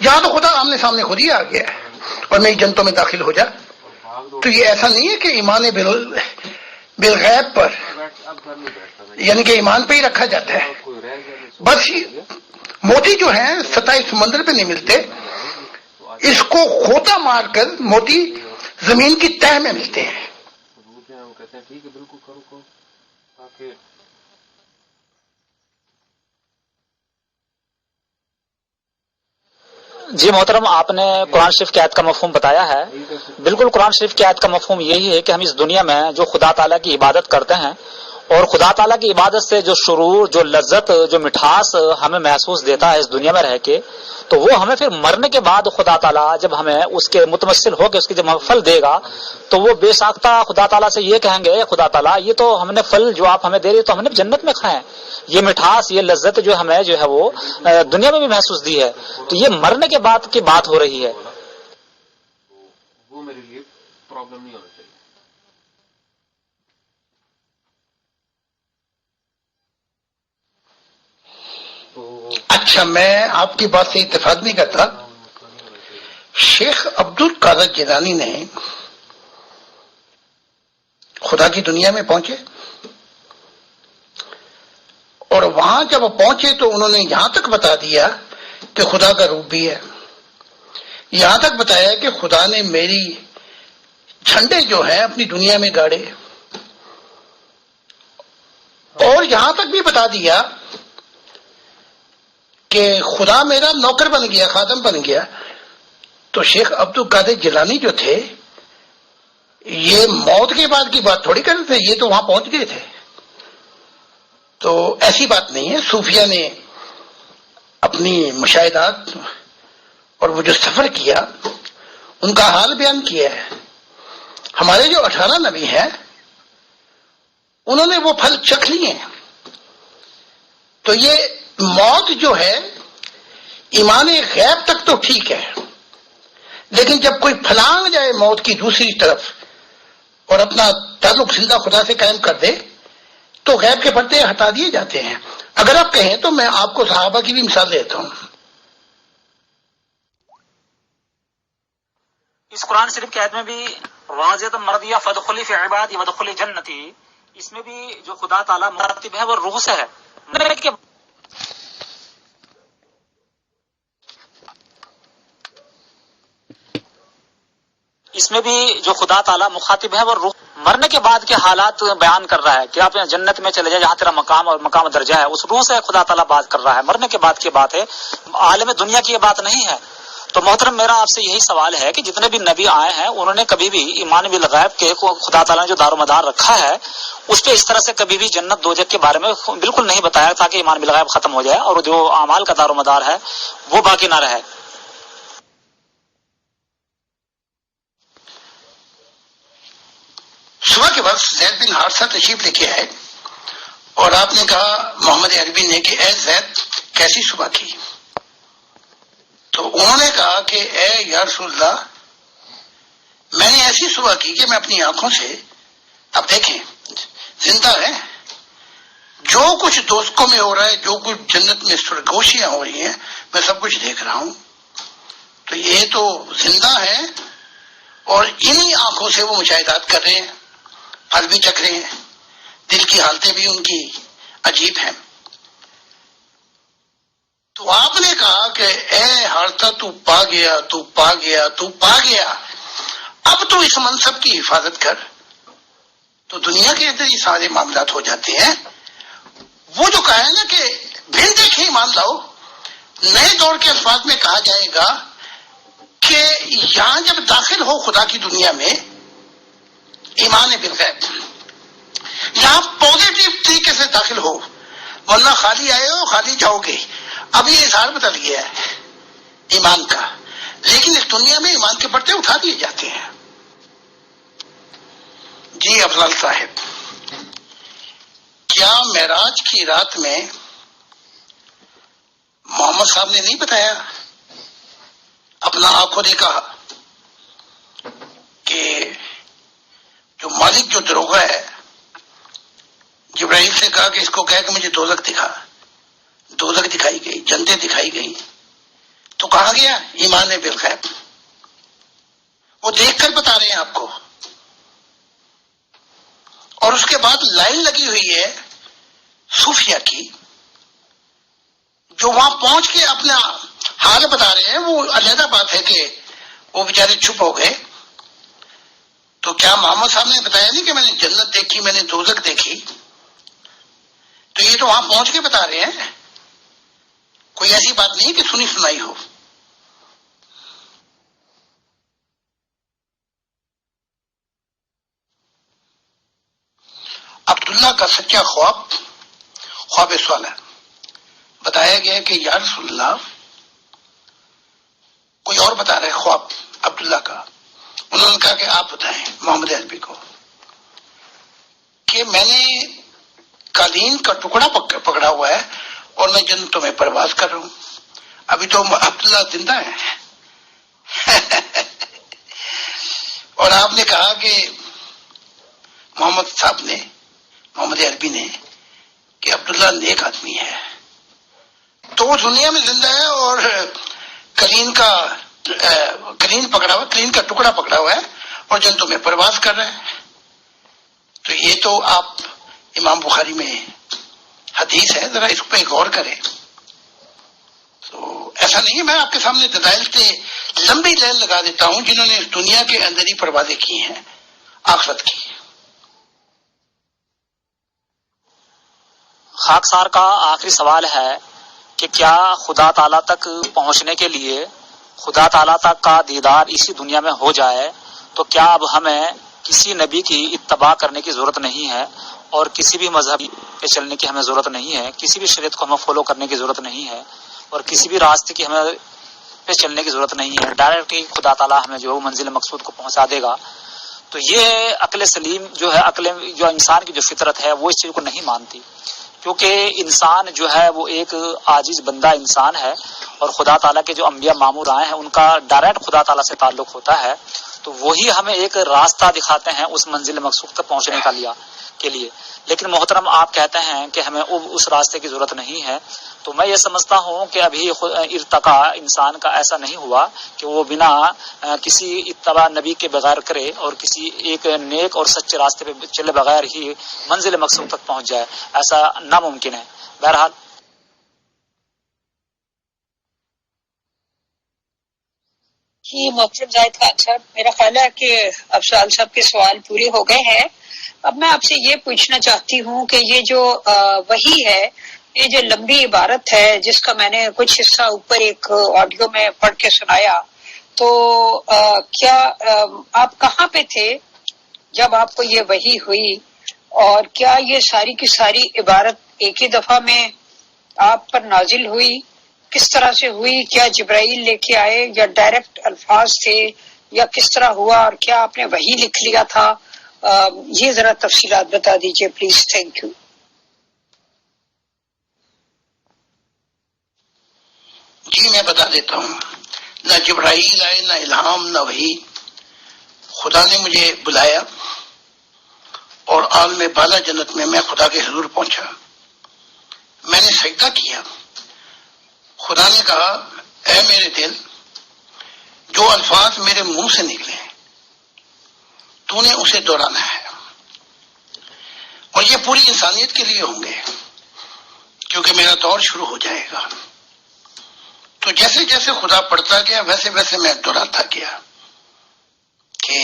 یہاں تو خدا آمنے سامنے خود ہی آ گیا ہے اور میری جنتوں میں داخل ہو جا. تو یہ ایسا نہیں ہے کہ ایمان بالغیب پر، یعنی کہ ایمان پہ ہی رکھا جاتا ہے. بس موتی جو ہیں سطح سمندر پہ نہیں ملتے، اس کو غوطہ مار کر موتی زمین کی تہ میں ملتے ہیں. جی محترم، آپ نے قرآن شریف کی آیت کا مفہوم بتایا ہے. بالکل قرآن شریف کی آیت کا مفہوم یہی ہے کہ ہم اس دنیا میں جو خدا تعالیٰ کی عبادت کرتے ہیں اور خدا تعالیٰ کی عبادت سے جو سرور، جو لذت، جو مٹھاس ہمیں محسوس دیتا ہے اس دنیا میں رہ کے، تو وہ ہمیں پھر مرنے کے بعد خدا تعالیٰ جب ہمیں اس کے متمثل ہو کے اس کی جب ہمیں پھل دے گا تو وہ بے ساختہ خدا تعالیٰ سے یہ کہیں گے، خدا تعالیٰ یہ تو ہم نے پھل جو آپ ہمیں دے رہے تو ہم نے جنت میں کھائے ہیں. یہ مٹھاس، یہ لذت جو ہمیں جو ہے وہ دنیا میں بھی محسوس دی ہے، تو یہ مرنے کے بعد کی بات ہو رہی ہے. وہ میرے لیے پرابلم نہیں ہونا چاہیے. اچھا، میں آپ کی بات سے اتفاق نہیں کرتا. شیخ عبد القادر جیلانی نے خدا کی دنیا میں پہنچے اور وہاں جب وہ پہنچے تو انہوں نے یہاں تک بتا دیا کہ خدا کا روپ بھی ہے. یہاں تک بتایا کہ خدا نے میری جھنڈے جو ہیں اپنی دنیا میں گاڑے، اور یہاں تک بھی بتا دیا کہ خدا میرا نوکر بن گیا، خادم بن گیا. تو شیخ عبد القادر جیلانی جو تھے یہ موت کے بعد کی بات تھوڑی کر رہے تھے، یہ تو وہاں پہنچ گئے تھے. تو ایسی بات نہیں ہے. صوفیہ نے اپنی مشاہدات اور وہ جو سفر کیا ان کا حال بیان کیا ہے. ہمارے جو 18 نبی ہیں انہوں نے وہ پھل چکھ لیے ہیں. تو یہ موت جو ہے ایمان غیب تک تو ٹھیک ہے، لیکن جب کوئی پھلانگ جائے موت کی دوسری طرف اور اپنا تعلق زندہ خدا سے قائم کر دے تو غیب کے پردے ہٹا دیے جاتے ہیں. اگر آپ کہیں تو میں آپ کو صحابہ کی بھی مثال دیتا ہوں. اس قرآن شریف کی آیت میں بھی واضح مردیہ فدخلی فی عبادی ودخلی جنتی، اس میں بھی جو خدا تعالیٰ مرتب ہے وہ روح سے ہے. اس میں بھی جو خدا تعالیٰ مخاطب ہے وہ روح. مرنے کے بعد کے حالات بیان کر رہا ہے کہ آپ جنت میں چلے جائیں جہاں تیرا مقام اور مقام درجہ ہے. اس روح سے خدا تعالیٰ بات کر رہا ہے، مرنے کے بعد کی بات ہے، عالم دنیا کی یہ بات نہیں ہے. تو محترم میرا آپ سے یہی سوال ہے کہ جتنے بھی نبی آئے ہیں انہوں نے کبھی بھی ایمان بالغیب کے خدا تعالیٰ نے جو دار و مدار رکھا ہے اس پہ اس طرح سے کبھی بھی جنت دوزخ کے بارے میں بالکل نہیں بتایا تاکہ ایمان بالغیب ختم ہو جائے اور جو اعمال کا دار و مدار ہے وہ باقی نہ رہے. صبح کے وقت زید بن حارثہ تشریف لے کے آئے اور آپ نے کہا محمد عربی نے کہ اے زید کیسی صبح کی؟ تو انہوں نے کہا کہ اے یا رسول اللہ میں نے ایسی صبح کی کہ میں اپنی آنکھوں سے، اب دیکھیں زندہ ہے، جو کچھ دوستوں میں ہو رہا ہے، جو کچھ جنت میں سرگوشیاں ہو رہی ہیں، میں سب کچھ دیکھ رہا ہوں. تو یہ تو زندہ ہے اور انہی آنکھوں سے وہ مشاہدات کر رہے ہیں، پھل بھی چکھ رہے ہیں، دل کی حالتیں بھی ان کی عجیب ہیں. تو آپ نے کہا کہ اے حارثہ تو پا گیا، تو پا گیا، تو پا گیا، اب تو اس منصب کی حفاظت کر. تو دنیا کے اندر یہ سارے معاملات ہو جاتے ہیں. وہ جو کہا ہے نا کہ بن دیکھے ایمان لاؤ، نئے دور کے الفاظ میں کہا جائے گا کہ یہاں جب داخل ہو خدا کی دنیا میں ایمان بالغیب، یہاں پازیٹو طریقے سے داخل ہو، ورنہ خالی آئے ہو خالی جاؤ گے. اب یہ اظہار بدل گیا ہے ایمان کا، لیکن اس دنیا میں ایمان کے پردے اٹھا دیے جاتے ہیں. جی افضل صاحب، کیا معراج کی رات میں محمد صاحب نے نہیں بتایا، اپنا آنکھوں دیکھا کہ جو مالک جو دروغہ ہے جبرائیل سے کہا کہ اس کو کہا کہ مجھے دوزخ دکھا، دوزخ دکھائی گئی، جنتیں دکھائی گئی. تو کہا گیا ایمان بالغیب، وہ دیکھ کر بتا رہے ہیں آپ کو. اور اس کے بعد لائن لگی ہوئی ہے صوفیہ کی، جو وہاں پہنچ کے اپنا حال بتا رہے ہیں. وہ علیحدہ بات ہے کہ وہ بیچارے چھپ ہو گئے. تو کیا محمد صاحب نے بتایا نہیں کہ میں نے جنت دیکھی، میں نے دوزخ دیکھی؟ تو یہ تو وہاں پہنچ کے بتا رہے ہیں، کوئی ایسی بات نہیں کہ سنی سنائی ہو. عبداللہ کا سچا خواب سوال ہے. بتایا گیا کہ یا رسول اللہ، کوئی اور بتا رہے خواب عبداللہ کا. انہوں نے کہا کہ آپ بتائیں محمد عربی کو کہ میں نے قالین کا ٹکڑا پکڑا ہوا ہے اور میں جنتوں میں پرواز کر رہا ہوں. ابھی تو عبداللہ زندہ ہے. اور آپ نے کہا کہ محمد عربی نے کہ عبداللہ نیک آدمی ہے، تو وہ دنیا میں زندہ ہے اور قالین کا ٹکڑا پکڑا ہوا ہے اور جنتوں میں پرواز کر رہا ہے. تو یہ تو آپ امام بخاری میں حدیث ہے، ذرا اس پہ غور کریں. تو ایسا نہیں ہے، میں آپ کے سامنے دلائل سے لمبی لائن لگا دیتا ہوں جنہوں نے اس دنیا کے اندر ہی پروازیں کی ہیں آخرت کی. خاکسار کا آخری سوال ہے کہ کیا خدا تعالیٰ تک پہنچنے کے لیے خدا تعالیٰ تک کا دیدار اسی دنیا میں ہو جائے تو کیا اب ہمیں کسی نبی کی اتباع کرنے کی ضرورت نہیں ہے اور کسی بھی مذہب پہ چلنے کی ہمیں ضرورت نہیں ہے، کسی بھی شریعت کو ہمیں فالو کرنے کی ضرورت نہیں ہے اور کسی بھی راستے کی ہمیں پہ چلنے کی ضرورت نہیں ہے، ڈائریکٹلی خدا تعالیٰ ہمیں جو منزل مقصود کو پہنچا دے گا. تو یہ عقل سلیم جو ہے، عقل جو انسان کی جو فطرت ہے وہ اس چیز کو نہیں مانتی، کیونکہ انسان جو ہے وہ ایک عاجز بندہ انسان ہے اور خدا تعالیٰ کے جو انبیاء مامور آئے ہیں ان کا ڈائریکٹ خدا تعالیٰ سے تعلق ہوتا ہے. تو وہی ہمیں ایک راستہ دکھاتے ہیں اس منزل مقصود تک پہنچنے کے لیے. لیکن محترم آپ کہتے ہیں کہ ہمیں اس راستے کی ضرورت نہیں ہے، تو میں یہ سمجھتا ہوں کہ ابھی ارتقا انسان کا ایسا نہیں ہوا کہ وہ بنا کسی اتباع نبی کے بغیر کرے اور کسی ایک نیک اور سچے راستے پہ چلے بغیر ہی منزل مقصود تک پہنچ جائے، ایسا ناممکن ہے. بہرحال جی محترم زاہد خان صاحب، میرا خیال ہے کہ اب سوال صاحب کے سوال پورے ہو گئے ہیں. اب میں آپ سے یہ پوچھنا چاہتی ہوں کہ یہ جو وحی ہے، یہ جو لمبی عبارت ہے جس کا میں نے کچھ حصہ اوپر ایک آڈیو میں پڑھ کے سنایا، تو کیا آپ کہاں پہ تھے جب آپ کو یہ وحی ہوئی، اور کیا یہ ساری کی ساری عبارت ایک ہی دفعہ میں آپ پر نازل ہوئی؟ کس طرح سے ہوئی؟ کیا جبرائیل لے کے آئے یا ڈائریکٹ الفاظ تھے یا کس طرح ہوا؟ اور کیا آپ نے وحی لکھ لیا تھا؟ یہ ذرا تفصیلات بتا دیجیے پلیز. Thank you. جی میں بتا دیتا ہوں. نہ جبرائیل آئے، نہ الہام، نہ وحی. خدا نے مجھے بلایا اور عالم بالا جنت میں خدا کے حضور پہنچا. میں نے سجدہ کیا. خدا نے کہا اے میرے دل، جو الفاظ میرے منہ سے نکلے تو نے اسے دہرانا ہے، اور یہ پوری انسانیت کے لیے ہوں گے کیونکہ میرا دور شروع ہو جائے گا. تو جیسے جیسے خدا پڑھتا گیا ویسے ویسے میں دہراتا گیا کہ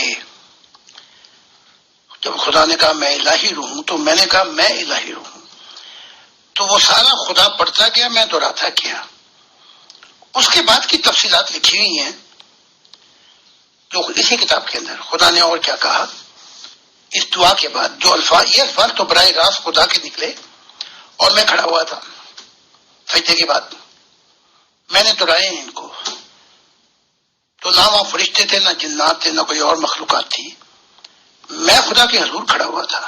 جب خدا نے کہا میں الہی روح ہوں تو میں نے کہا میں الہی روح ہوں. تو وہ سارا خدا پڑھتا گیا، میں دہراتا گیا. اس کے بعد کی تفصیلات لکھی ہوئی ہیں جو اسی کتاب کے اندر. خدا نے اور کیا کہا اس دعا کے بعد. جو الفاظ، یہ الفاظ تو براہ راست خدا کے نکلے اور میں کھڑا ہوا تھا سجدے کے بعد. میں نے دہرائے ہیں ان کو. تو نہ وہاں فرشتے تھے، نہ جنات تھے، نہ کوئی اور مخلوقات تھی. میں خدا کے حضور کھڑا ہوا تھا.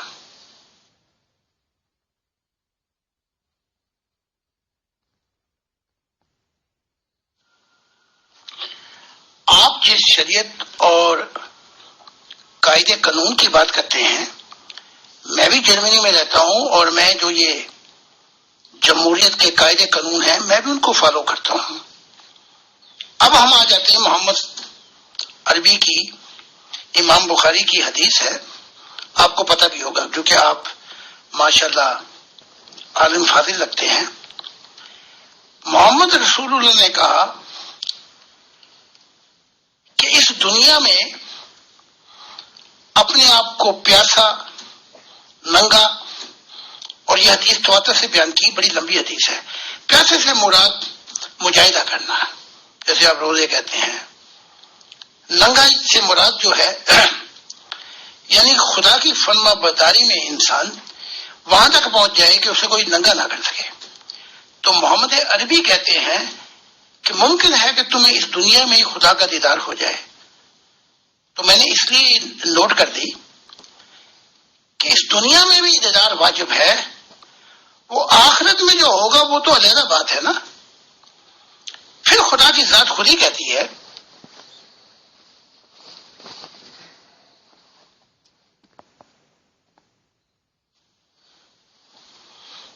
آپ جس شریعت اور قاعدے قانون کی بات کرتے ہیں، میں بھی جرمنی میں رہتا ہوں اور میں جو یہ جمہوریت کے قاعدے قانون ہیں میں بھی ان کو فالو کرتا ہوں. اب ہم آ جاتے ہیں محمد عربی کی، امام بخاری کی حدیث ہے، آپ کو پتہ بھی ہوگا کیونکہ آپ ماشاءاللہ عالم فاضل لگتے ہیں. محمد رسول اللہ نے کہا کہ اس دنیا میں اپنے آپ کو پیاسا، ننگا، اور یہ حدیث تواتر سے بیان کی، بڑی لمبی حدیث ہے. پیاسے سے مراد مجاہدہ کرنا، جیسے آپ روزے کہتے ہیں. ننگا سے مراد جو ہے یعنی خدا کی فرما برداری میں انسان وہاں تک پہنچ جائے کہ اسے کوئی ننگا نہ کر سکے. تو محمد عربی کہتے ہیں کہ ممکن ہے کہ تمہیں اس دنیا میں ہی خدا کا دیدار ہو جائے. تو میں نے اس لیے نوٹ کر دی کہ اس دنیا میں بھی دیدار واجب ہے، وہ آخرت میں جو ہوگا وہ تو علیحدہ بات ہے نا. پھر خدا کی ذات خود ہی کہتی ہے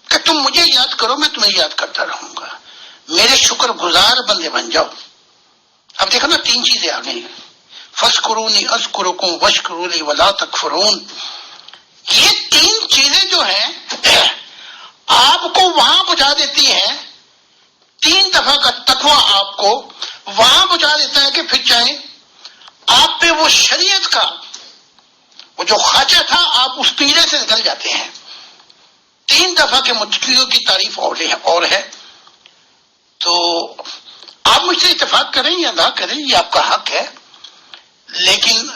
کہ تم مجھے یاد کرو، میں تمہیں یاد کرتا رہوں گا، میرے شکر گزار بندے بن جاؤ. اب دیکھو نا، تین چیزیں آ گئی. فَاذْكُرُونِي أَذْكُرُكُمْ وَاشْكُرُوا لِي وَلَا تَكْفُرُونَ. یہ تین چیزیں جو ہیں آپ کو وہاں پہنچا دیتی ہیں. 3 دفعہ کا تقویٰ آپ کو وہاں پہنچا دیتا ہے کہ پھر چاہے آپ پہ وہ شریعت کا وہ جو خاچہ تھا آپ اس پیڑے سے نکل جاتے ہیں. 3 دفعہ کے متقیوں کی تعریف اور ہے. تو آپ مجھ سے اتفاق کریں یا نہ کریں یہ آپ کا حق ہے، لیکن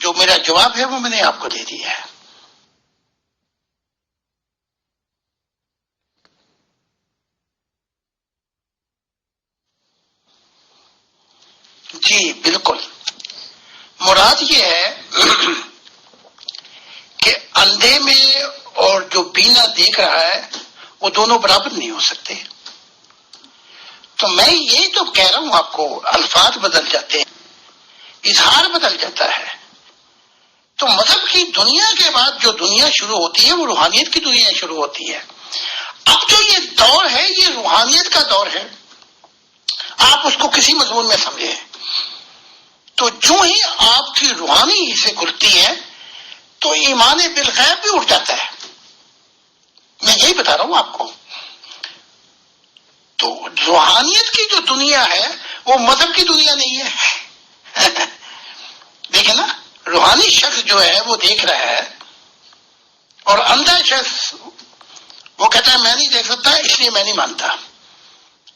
جو میرا جواب ہے وہ میں نے آپ کو دے دیا ہے. جی بالکل. مراد یہ ہے کہ اندھے میں اور جو بینا دیکھ رہا ہے وہ دونوں برابر نہیں ہو سکتے. تو میں یہی تو کہہ رہا ہوں آپ کو، الفاظ بدل جاتے ہیں، اظہار بدل جاتا ہے. تو مذہب کی دنیا کے بعد جو دنیا شروع ہوتی ہے وہ روحانیت کی دنیا شروع ہوتی ہے. اب جو یہ دور ہے یہ روحانیت کا دور ہے. آپ اس کو کسی مضمون میں سمجھیں تو جو ہی آپ کی روحانی حصے کھلتی ہے تو ایمان بالغیب بھی اٹھ جاتا ہے. میں یہی بتا رہا ہوں آپ کو. تو روحانیت کی جو دنیا ہے وہ مذہب کی دنیا نہیں ہے. دیکھیں نا، روحانی شخص جو ہے وہ دیکھ رہا ہے اور اندھا شخص وہ کہتا ہے میں نہیں دیکھ سکتا اس لیے میں نہیں مانتا.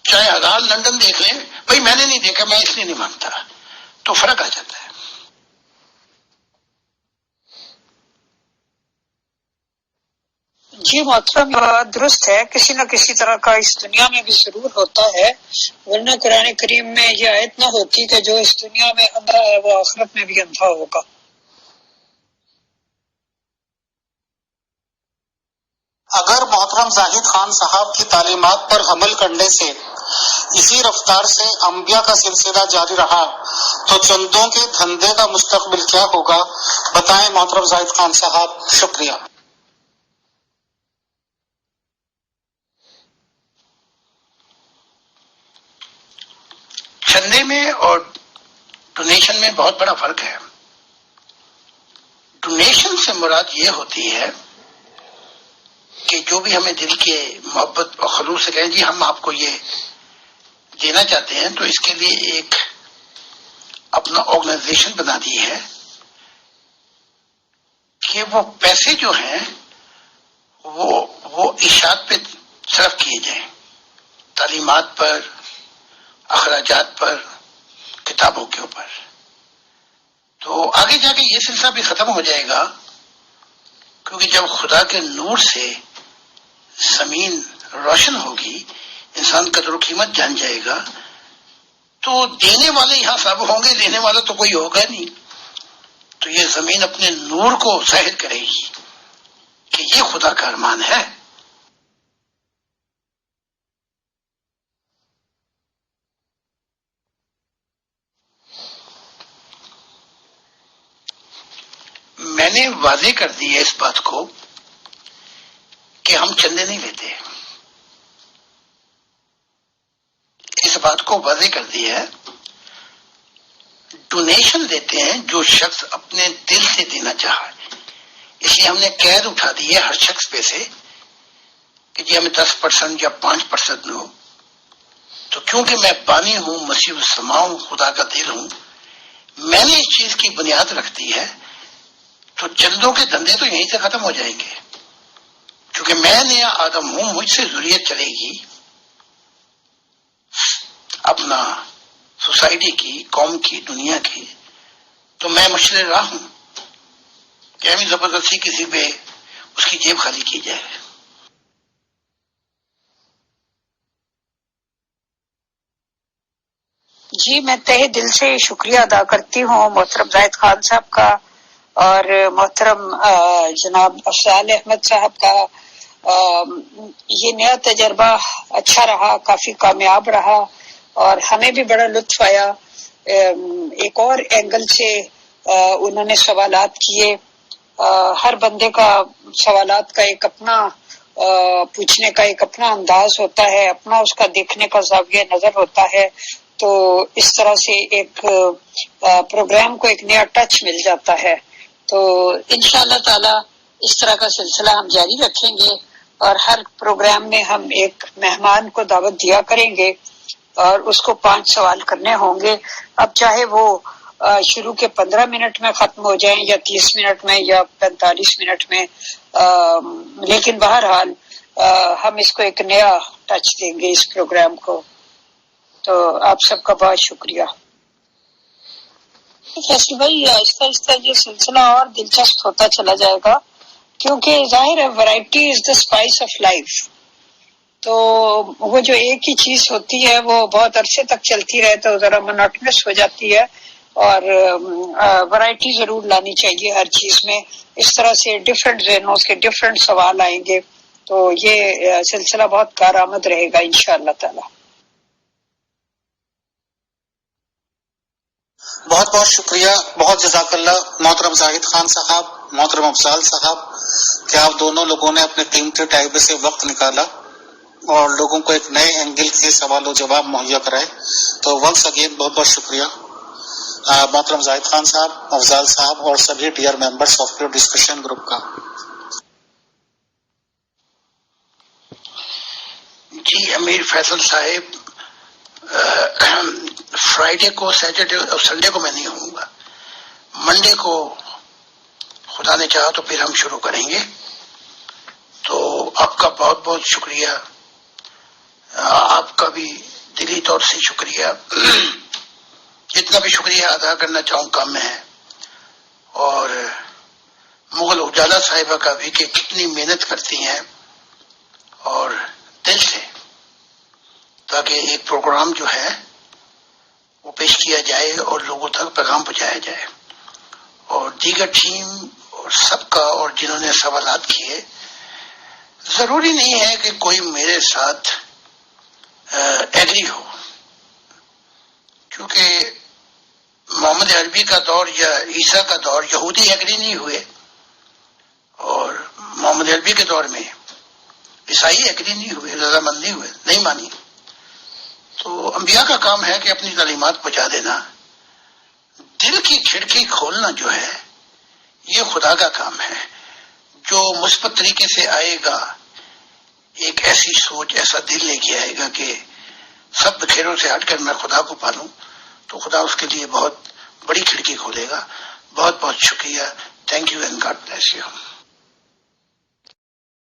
چاہے 1000 لندن دیکھ لیں، بھائی میں نے نہیں دیکھا میں اس لیے نہیں مانتا. تو فرق آ جاتا ہے. جی محترم، درست ہے، کسی نہ کسی طرح کا اس دنیا میں بھی ضرور ہوتا ہے، ورنہ قرآن کریم میں یہ آیت نہ ہوتی کہ جو اس دنیا میں اندھا ہے وہ آخرت میں بھی اندھا ہوگا. اگر محترم زاہد خان صاحب کی تعلیمات پر عمل کرنے سے اسی رفتار سے انبیاء کا سلسلہ جاری رہا تو چندوں کے دھندے کا مستقبل کیا ہوگا؟ بتائیں محترم زاہد خان صاحب. شکریہ. چندے میں اور ڈونیشن میں بہت بڑا فرق ہے. ڈونیشن سے مراد یہ ہوتی ہے کہ جو بھی ہمیں دل کے محبت اور خلوص سے کہیں جی ہم آپ کو یہ دینا چاہتے ہیں، تو اس کے لیے ایک اپنا آرگنائزیشن بنا دی ہے کہ وہ پیسے جو ہیں وہ اشاعت پہ صرف کیے جائیں، تعلیمات پر، اخراجات پر، کتابوں کے اوپر. تو آگے جا کے یہ سلسلہ بھی ختم ہو جائے گا، کیونکہ جب خدا کے نور سے زمین روشن ہوگی، انسان قدر و قیمت جان جائے گا، تو دینے والے یہاں سب ہوں گے، لینے والا تو کوئی ہوگا نہیں. تو یہ زمین اپنے نور کو ظاہر کرے گی کہ یہ خدا کا ارمان ہے. میں نے واضح کر دی ہے اس بات کو کہ ہم چندے نہیں لیتے. اس بات کو واضح کر دی ہے. ڈونیشن دیتے ہیں جو شخص اپنے دل سے دینا چاہے. اس لیے ہم نے قید اٹھا دی ہے ہر شخص پہ سے کہ جی ہمیں 10% یا 5% دو. تو کیونکہ میں بانی ہوں، مسیح السماء ہوں، خدا کا دل ہوں، میں نے اس چیز کی بنیاد رکھ دی ہے. تو چندوں کے دھندے تو یہیں سے ختم ہو جائیں گے، کیونکہ میں نیا آدم ہوں، مجھ سے ضروریت چلے گی اپنا سوسائٹی کی، قوم کی، دنیا کی. تو میں مشرع راہ ہوں کہ ہمیں زبردستی کسی پہ اس کی جیب خالی کی جائے. جی میں تہہ دل سے شکریہ ادا کرتی ہوں محترم زاہد خان صاحب کا اور محترم جناب افضال احمد صاحب کا. یہ نیا تجربہ اچھا رہا، کافی کامیاب رہا اور ہمیں بھی بڑا لطف آیا. ایک اور اینگل سے انہوں نے سوالات کیے. ہر بندے کا سوالات کا ایک اپنا پوچھنے کا ایک اپنا انداز ہوتا ہے، اپنا اس کا دیکھنے کا زاویہ نظر ہوتا ہے. تو اس طرح سے ایک پروگرام کو ایک نیا ٹچ مل جاتا ہے. تو انشاءاللہ تعالی اس طرح کا سلسلہ ہم جاری رکھیں گے اور ہر پروگرام میں ہم ایک مہمان کو دعوت دیا کریں گے اور اس کو 5 سوال کرنے ہوں گے. اب چاہے وہ شروع کے 15 منٹ میں ختم ہو جائیں یا 30 منٹ میں یا 45 منٹ میں، لیکن بہرحال ہم اس کو ایک نیا ٹچ دیں گے اس پروگرام کو. تو آپ سب کا بہت شکریہ. فیصل بھائی آہستہ آہستہ یہ سلسلہ اور دلچسپ ہوتا چلا جائے گا، کیونکہ ظاہر ہے variety is the spice of life. تو وہ جو ایک ہی چیز ہوتی ہے وہ بہت عرصے تک چلتی رہے تو ذرا مناٹنس ہو جاتی ہے، اور ورائٹی ضرور لانی چاہیے ہر چیز میں. اس طرح سے ڈفرینٹ ذہنوں کے ڈفرینٹ سوال آئیں گے تو یہ سلسلہ بہت کارآمد رہے گا انشاءاللہ تعالی. بہت بہت شکریہ، بہت جزاک اللہ محترم زاہد خان صاحب، محترم افضال صاحب، کہ آپ دونوں لوگوں نے اپنے قیمتی ٹائم سے وقت نکالا اور لوگوں کو ایک نئے اینگل کے سوال و جواب مہیا کرائے. تو ونس اگین بہت بہت شکریہ محترم زاہد خان صاحب، افضال صاحب اور سبھی dear members of pure discussion group کا. جی امیر فیصل صاحب، فرائیڈے کو، سیٹرڈے اور سنڈے کو میں نہیں ہوں گا. منڈے کو خدا نے چاہا تو پھر ہم شروع کریں گے. تو آپ کا بہت بہت شکریہ، آپ کا بھی دلی طور سے شکریہ. جتنا بھی شکریہ ادا کرنا چاہوں کام میں ہے. اور مغل اجالا صاحبہ کا بھی کہ کتنی محنت کرتی ہیں اور دل سے، تاکہ ایک پروگرام جو ہے وہ پیش کیا جائے اور لوگوں تک پیغام پہنچایا جائے. اور دیگر ٹیم اور سب کا، اور جنہوں نے سوالات کیے، ضروری نہیں ہے کہ کوئی میرے ساتھ ایگری ہو، کیونکہ محمد عربی کا دور یا عیسیٰ کا دور یہودی ایگری نہیں ہوئے، اور محمد عربی کے دور میں عیسائی ایگری نہیں ہوئے، رضامند نہیں ہوئے، نہیں مانی. تو انبیاء کا کام ہے کہ اپنی تعلیمات پہنچا دینا. دل کی کھڑکی کھولنا جو ہے یہ خدا کا کام ہے. جو مثبت طریقے سے آئے گا، ایک ایسی سوچ، ایسا دل لے کے آئے گا کہ سب بکھیروں سے ہٹ کر میں خدا کو پالوں، تو خدا اس کے لیے بہت بڑی کھڑکی کھولے گا. بہت بہت شکریہ. Thank you and God bless you.